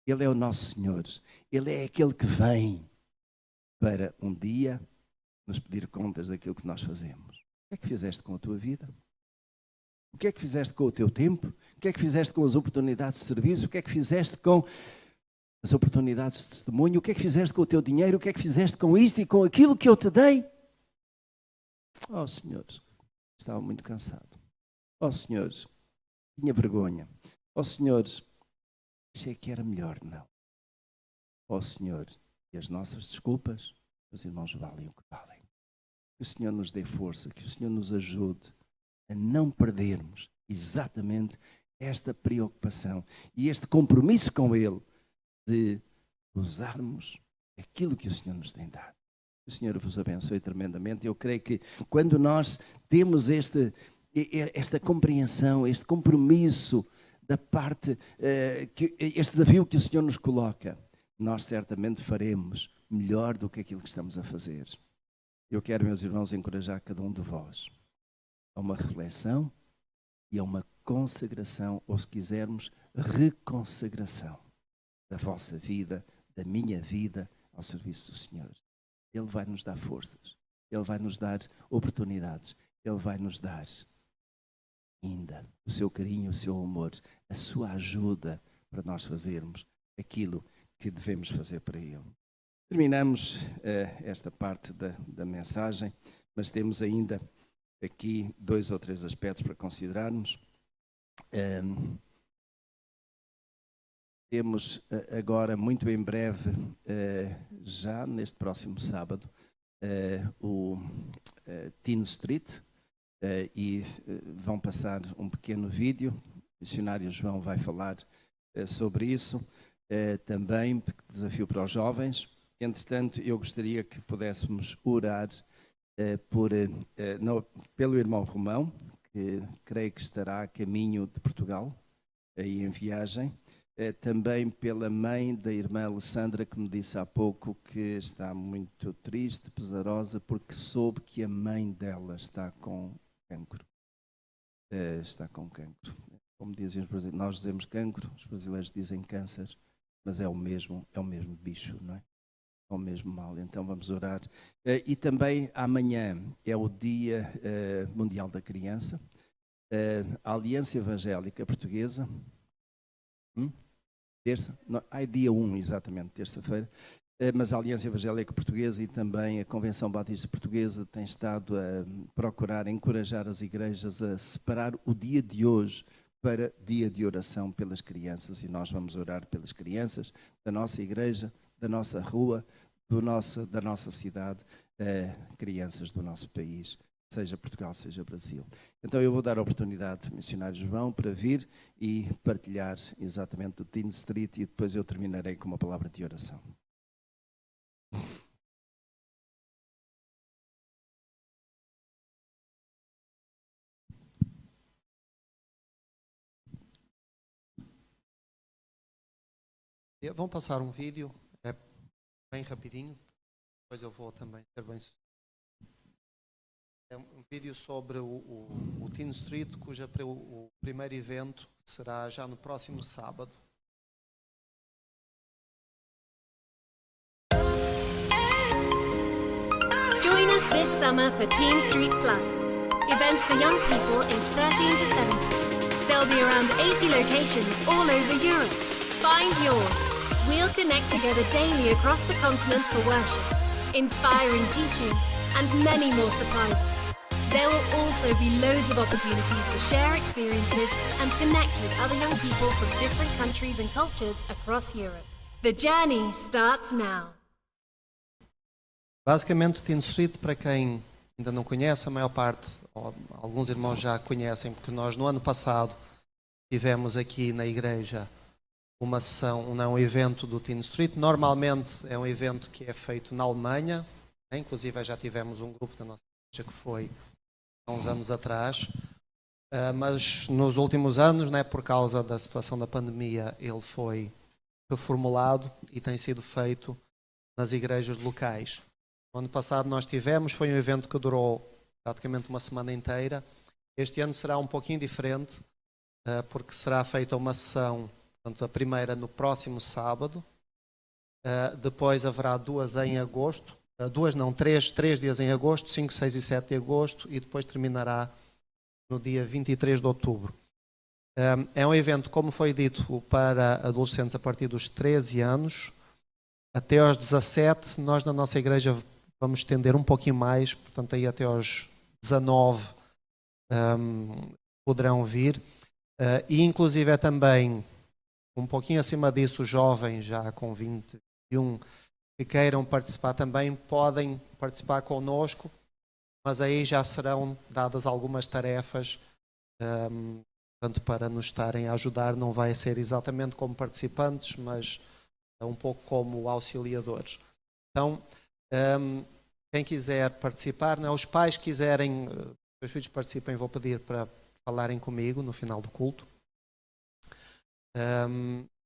Ele é o nosso Senhor. Ele é aquele que vem para um dia nos pedir contas daquilo que nós fazemos. O que é que fizeste com a tua vida? O que é que fizeste com o teu tempo? O que é que fizeste com as oportunidades de serviço? O que é que fizeste com as oportunidades de testemunho? O que é que fizeste com o teu dinheiro? O que é que fizeste com isto e com aquilo que eu te dei? Oh, senhores, estava muito cansado. Oh, senhores, tinha vergonha. Oh, senhores, achei que era melhor não. Oh, Senhor, e as nossas desculpas, os irmãos valem o que valem. Que o Senhor nos dê força, que o Senhor nos ajude a não perdermos exatamente esta preocupação e este compromisso com Ele de usarmos aquilo que o Senhor nos tem dado. O Senhor vos abençoe tremendamente. Eu creio que quando nós temos esta compreensão, este compromisso da parte, este desafio que o Senhor nos coloca, nós certamente faremos melhor do que aquilo que estamos a fazer. Eu quero, meus irmãos, encorajar cada um de vós a uma reflexão e a uma consagração, ou se quisermos, reconsagração da vossa vida, da minha vida, ao serviço do Senhor. Ele vai nos dar forças, Ele vai nos dar oportunidades, Ele vai nos dar ainda o seu carinho, o seu amor, a sua ajuda para nós fazermos aquilo que devemos fazer para Ele. Terminamos esta parte da mensagem, mas temos ainda aqui 2 ou 3 aspectos para considerarmos. temos agora, muito em breve, já neste próximo sábado, o Teen Street, e vão passar um pequeno vídeo. O missionário João vai falar sobre isso, também desafio para os jovens. Entretanto, eu gostaria que pudéssemos orar pelo irmão Romão, que creio que estará a caminho de Portugal, aí em viagem. Também pela mãe da irmã Alessandra, que me disse há pouco que está muito triste, pesarosa, porque soube que a mãe dela está com cancro. Está com cancro. Como dizem os brasileiros, nós dizemos cancro, os brasileiros dizem câncer, mas é o mesmo bicho, não é? É o mesmo mal. Então vamos orar. E também amanhã é o Dia Mundial da Criança. A Aliança Evangélica Portuguesa, terça, não, dia 1, exatamente, terça-feira, mas a Aliança Evangélica Portuguesa e também a Convenção Batista Portuguesa têm estado a procurar encorajar as igrejas a separar o dia de hoje para dia de oração pelas crianças, e nós vamos orar pelas crianças da nossa igreja, da nossa rua, da nossa cidade, crianças do nosso país, seja Portugal, seja Brasil. Então eu vou dar a oportunidade ao missionário João para vir e partilhar exatamente do Teen Street, e depois eu terminarei com uma palavra de oração. Vão passar um vídeo, é bem rapidinho, depois eu vou também ser bem sucedido. É um vídeo sobre o Teen Street, o primeiro evento será já no próximo sábado. Join us this summer for Teen Street Plus, events for young people aged 13 to 70. There'll be around 80 locations all over Europe. Find yours. We'll connect together daily across the continent for worship, inspiring teaching, and many more surprises. There will also be loads of opportunities to share experiences and connect with other young people from different countries and cultures across Europe. The journey starts now. Basicamente, o Teen Street, para quem ainda não conhece, a maior parte, ou alguns irmãos já conhecem, porque nós no ano passado tivemos aqui na igreja uma sessão, um evento do Teen Street. Normalmente é um evento que é feito na Alemanha, né? Inclusive já tivemos um grupo da nossa igreja que foi há uns anos atrás, mas nos últimos anos, né, por causa da situação da pandemia, ele foi reformulado e tem sido feito nas igrejas locais. No ano passado nós tivemos, foi um evento que durou praticamente uma semana inteira. Este ano será um pouquinho diferente, porque será feita uma sessão, portanto, a primeira no próximo sábado, depois haverá duas em agosto, três dias em agosto, 5, 6 e 7 de agosto, e depois terminará no dia 23 de outubro. É um evento, como foi dito, para adolescentes a partir dos 13 anos até aos 17. Nós na nossa igreja vamos estender um pouquinho mais, portanto aí até aos 19 poderão vir, e inclusive é também um pouquinho acima disso, os jovens já com 20, 21 que queiram participar também podem participar connosco, mas aí já serão dadas algumas tarefas, portanto, para nos estarem a ajudar. Não vai ser exatamente como participantes, mas um pouco como auxiliadores. Então, quem quiser participar, né, os pais que quiserem que os filhos participem, vou pedir para falarem comigo no final do culto.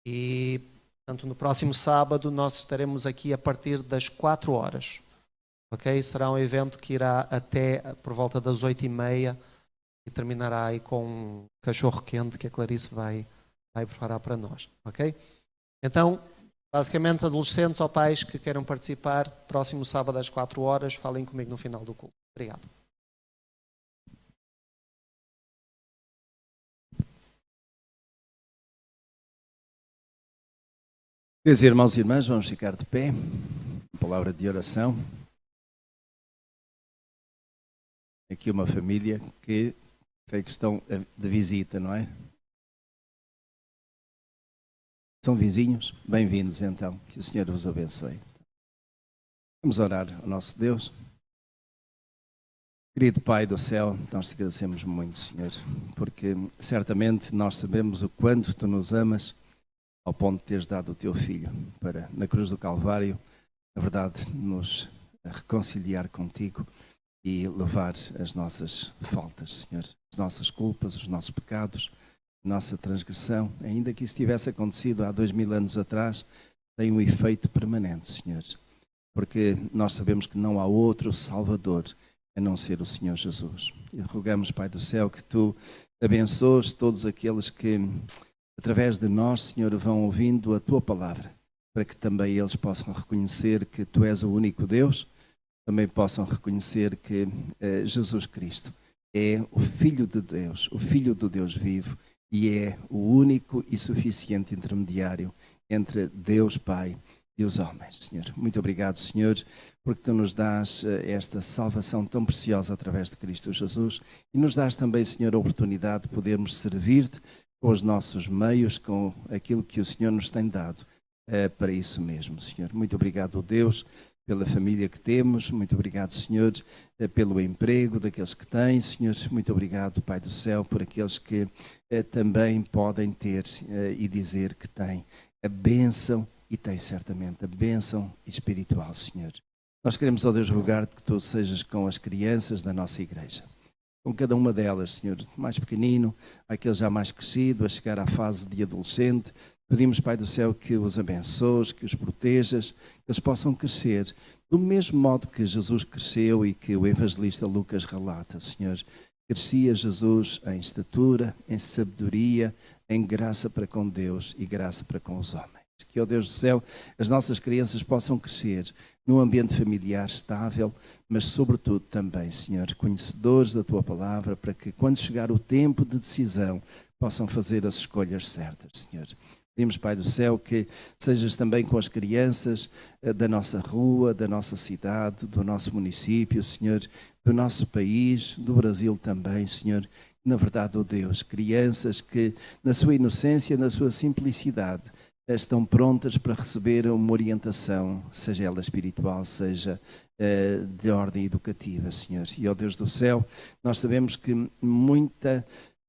E, portanto, no próximo sábado nós estaremos aqui a partir das 4 horas. Ok? Será um evento que irá até por volta das 8h30 e terminará aí com um cachorro quente que a Clarice vai preparar para nós. Ok? Então, basicamente, adolescentes ou pais que queiram participar, próximo sábado às 4 horas, falem comigo no final do culto. Obrigado. Queridos irmãos e irmãs, vamos ficar de pé. Palavra de oração. Aqui uma família que creio que estão de visita, não é? São vizinhos? Bem-vindos então, que o Senhor vos abençoe. Vamos orar ao nosso Deus. Querido Pai do céu, nós te agradecemos muito, Senhor, porque certamente nós sabemos o quanto Tu nos amas, ao ponto de teres dado o Teu Filho para, na cruz do Calvário, na verdade, nos reconciliar contigo e levar as nossas faltas, Senhor, as nossas culpas, os nossos pecados, a nossa transgressão, ainda que isso tivesse acontecido há 2000 anos atrás, tem um efeito permanente, Senhor, porque nós sabemos que não há outro Salvador a não ser o Senhor Jesus. E rogamos, Pai do céu, que Tu abençoes todos aqueles que, através de nós, Senhor, vão ouvindo a Tua palavra, para que também eles possam reconhecer que Tu és o único Deus, também possam reconhecer que Jesus Cristo é o Filho de Deus, o Filho do Deus vivo, e é o único e suficiente intermediário entre Deus Pai e os homens, Senhor. Muito obrigado, Senhor, porque Tu nos dás esta salvação tão preciosa através de Cristo Jesus e nos dás também, Senhor, a oportunidade de podermos servir-Te com os nossos meios, com aquilo que o Senhor nos tem dado para isso mesmo, Senhor. Muito obrigado, Deus, pela família que temos. Muito obrigado, Senhor, pelo emprego daqueles que têm, Senhor. Muito obrigado, Pai do céu, por aqueles que também podem ter e dizer que têm a bênção, e têm certamente a bênção espiritual, Senhor. Nós queremos, ó Deus, rogar-te que Tu sejas com as crianças da nossa igreja, com cada uma delas, Senhor, mais pequenino, aquele já mais crescido, a chegar à fase de adolescente. Pedimos, Pai do céu, que os abençoes, que os protejas, que eles possam crescer do mesmo modo que Jesus cresceu e que o evangelista Lucas relata, Senhor. Crescia Jesus em estatura, em sabedoria, em graça para com Deus e graça para com os homens. Que, ó Deus do céu, as nossas crianças possam crescer num ambiente familiar estável, mas sobretudo também, Senhor, conhecedores da Tua palavra, para que quando chegar o tempo de decisão possam fazer as escolhas certas, Senhor. Pedimos, Pai do céu, que sejas também com as crianças da nossa rua, da nossa cidade, do nosso município, Senhor, do nosso país, do Brasil também, Senhor. Na verdade, ó Deus, crianças que na sua inocência, na sua simplicidade, estão prontas para receber uma orientação, seja ela espiritual, seja de ordem educativa, Senhor. E, ó Deus do céu, nós sabemos que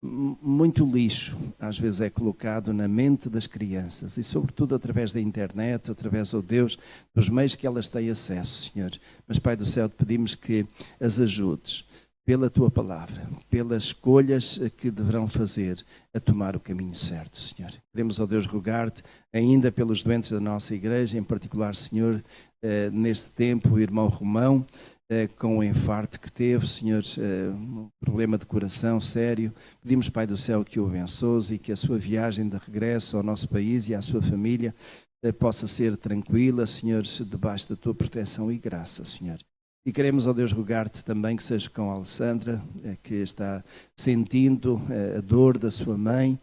muito lixo às vezes é colocado na mente das crianças e sobretudo através da internet, através, ó Deus, dos meios que elas têm acesso, Senhor. Mas, Pai do céu, te pedimos que as ajudes pela Tua palavra, pelas escolhas que deverão fazer a tomar o caminho certo, Senhor. Queremos, ó Deus, rogar-te ainda pelos doentes da nossa igreja, em particular, Senhor, neste tempo, o irmão Romão, com o infarto que teve, Senhor, um problema de coração sério. Pedimos, Pai do céu, que o abençoes e que a sua viagem de regresso ao nosso país e à sua família possa ser tranquila, Senhor, debaixo da Tua proteção e graça, Senhor. E queremos, ó Deus, rogar-te também que seja com a Alessandra, que está sentindo a dor da sua mãe,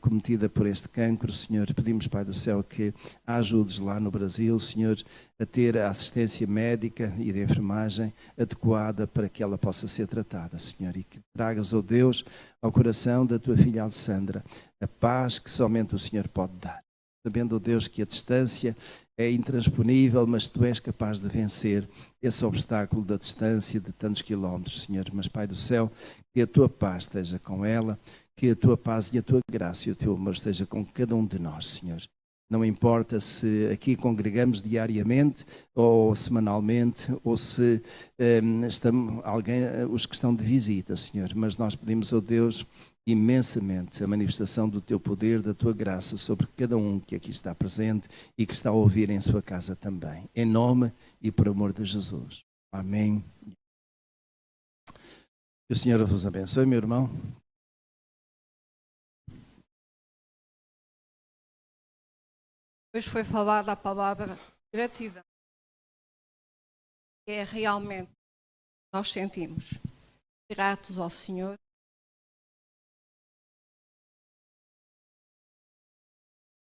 cometida por este cancro, Senhor. Pedimos, Pai do céu, que a ajudes lá no Brasil, Senhor, a ter a assistência médica e de enfermagem adequada para que ela possa ser tratada, Senhor. E que tragas, ó Deus, ao coração da Tua filha Alessandra a paz que somente o Senhor pode dar. Sabendo, ó Deus, que a distância é intransponível, mas Tu és capaz de vencer esse obstáculo da distância de tantos quilómetros, Senhor. Mas, Pai do céu, que a Tua paz esteja com ela, que a Tua paz e a Tua graça e o Teu amor esteja com cada um de nós, Senhor. Não importa se aqui congregamos diariamente ou semanalmente, ou se os que estão de visita, Senhor. Mas nós pedimos, ó Deus, imensamente a manifestação do Teu poder, da Tua graça sobre cada um que aqui está presente e que está a ouvir em sua casa também. Em nome e por amor de Jesus. Amém. Que o Senhor vos abençoe, meu irmão. Hoje foi falada a palavra gratidão. É realmente nós sentimos gratos ao Senhor.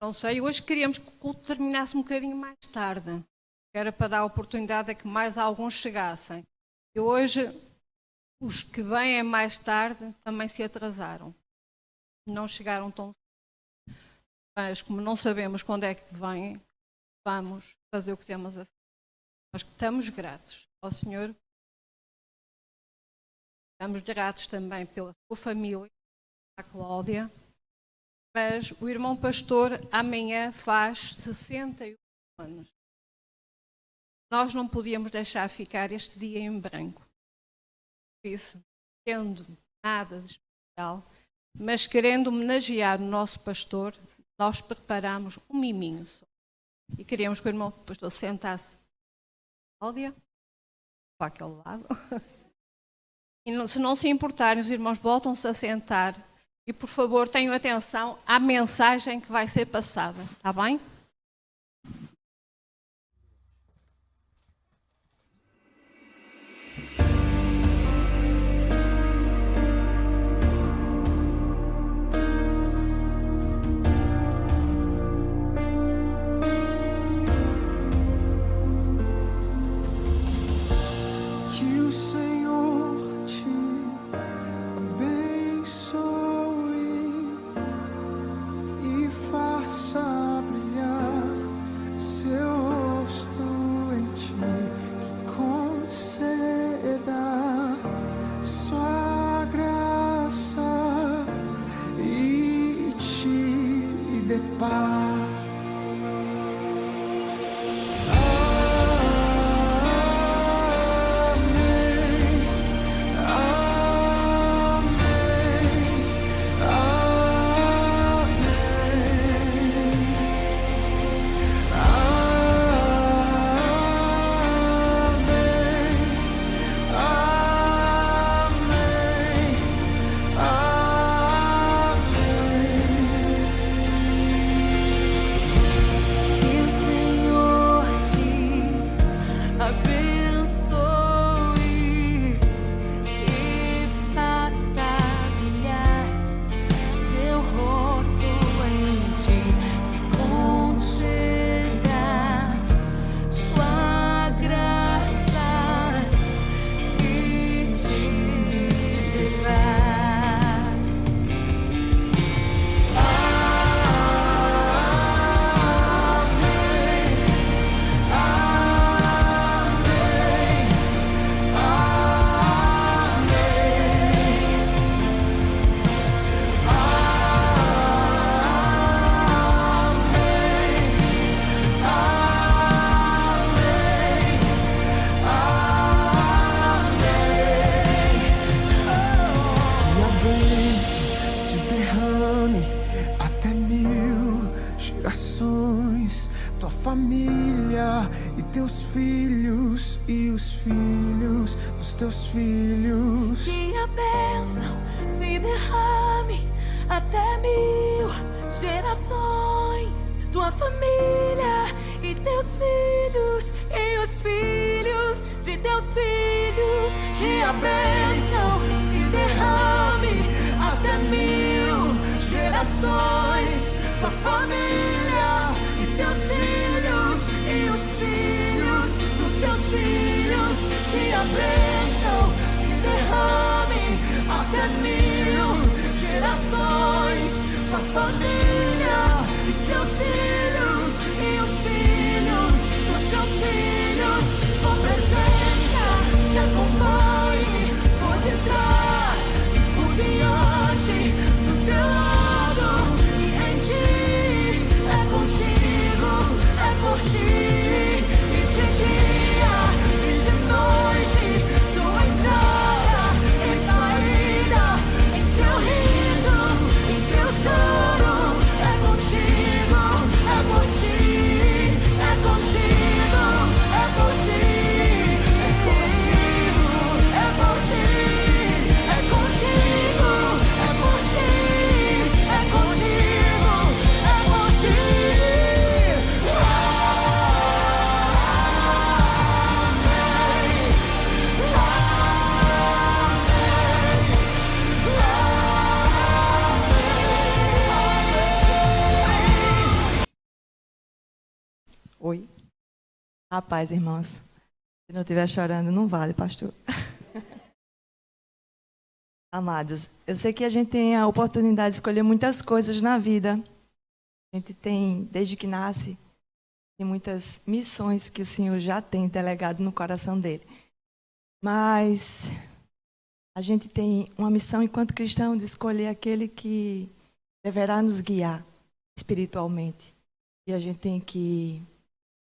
Não sei, hoje queríamos que o culto terminasse um bocadinho mais tarde. Era para dar a oportunidade a que mais alguns chegassem. E hoje, os que vêm mais tarde também se atrasaram. Não chegaram tão cedo. mas como não sabemos quando é que vem, vamos fazer o que temos a fazer. Nós estamos gratos ao Senhor. Estamos gratos também pela sua família, a Cláudia. Mas o irmão pastor amanhã faz 68 anos. Nós não podíamos deixar ficar este dia em branco. Por isso, tendo nada de especial, mas querendo homenagear o nosso pastor, nós preparamos um miminho só. E queríamos que o irmão pastor sentasse a Cláudia para aquele lado. E se não se importarem, os irmãos voltam-se a sentar. E, por favor, tenham atenção à mensagem que vai ser passada. Está bem? Que o Senhor te abençoe e faça brilhar seu rosto em ti, que conceda sua graça e te dê paz. Tua família e teus filhos e os filhos dos teus filhos. Que a bênção se derrame até 1000 gerações. Tua família e teus filhos e os filhos de teus filhos. Que a bênção se derrame até 1000 gerações. Tua família e teus filhos e os filhos dos teus filhos. Que a bênção se derrame até 1000 gerações. Tua família e teus filhos e os filhos dos teus filhos. Sua presença te acompanhe por detrás e por diante do teu lado e em ti. É contigo, é por ti, e de dia e de noite, tua entrada e saída, em teu riso, em teu choro. É contigo, é por ti, é contigo, é por ti, é contigo, é por ti, é contigo, é por ti, é contigo, é por ti. Oi. Rapaz, irmãos, se não estiver chorando, não vale, pastor. Amados, eu sei que a gente tem a oportunidade de escolher muitas coisas na vida, A gente tem, desde que nasce, tem muitas missões que o Senhor já tem delegado no coração dele. Mas a gente tem uma missão, enquanto cristão, de escolher aquele que deverá nos guiar espiritualmente. E a gente tem que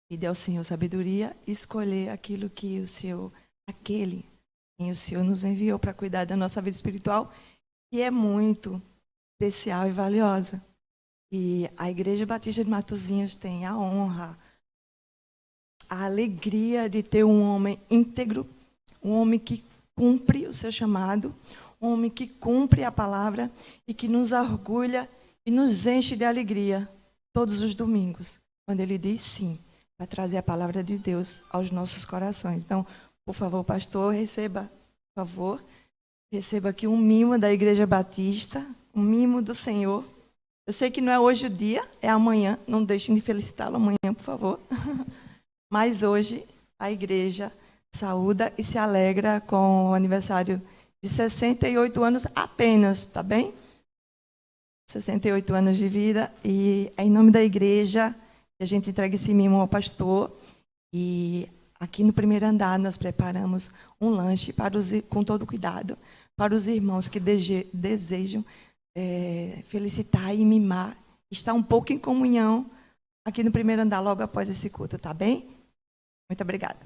pedir ao Senhor sabedoria e escolher aquilo que o Senhor, aquele quem o Senhor nos enviou para cuidar da nossa vida espiritual, que é muito especial e valiosa. E a Igreja Batista de Matosinhos tem a honra, a alegria de ter um homem íntegro, um homem que cumpre o seu chamado, um homem que cumpre a palavra e que nos orgulha e nos enche de alegria todos os domingos, quando ele diz sim, para trazer a palavra de Deus aos nossos corações. Então, por favor, pastor, receba aqui um mimo da Igreja Batista, um mimo do Senhor. Eu sei que não é hoje o dia, é amanhã, não deixem de felicitá-lo amanhã, por favor. Mas hoje a igreja saúda e se alegra com o aniversário de 68 anos apenas, tá bem? 68 anos de vida, e é em nome da igreja que a gente entrega esse mimo ao pastor. E aqui no primeiro andar nós preparamos um lanche com todo cuidado para os irmãos que desejam felicitar e mimar, estar um pouco em comunhão aqui no primeiro andar logo após esse culto, tá bem? Muito obrigada.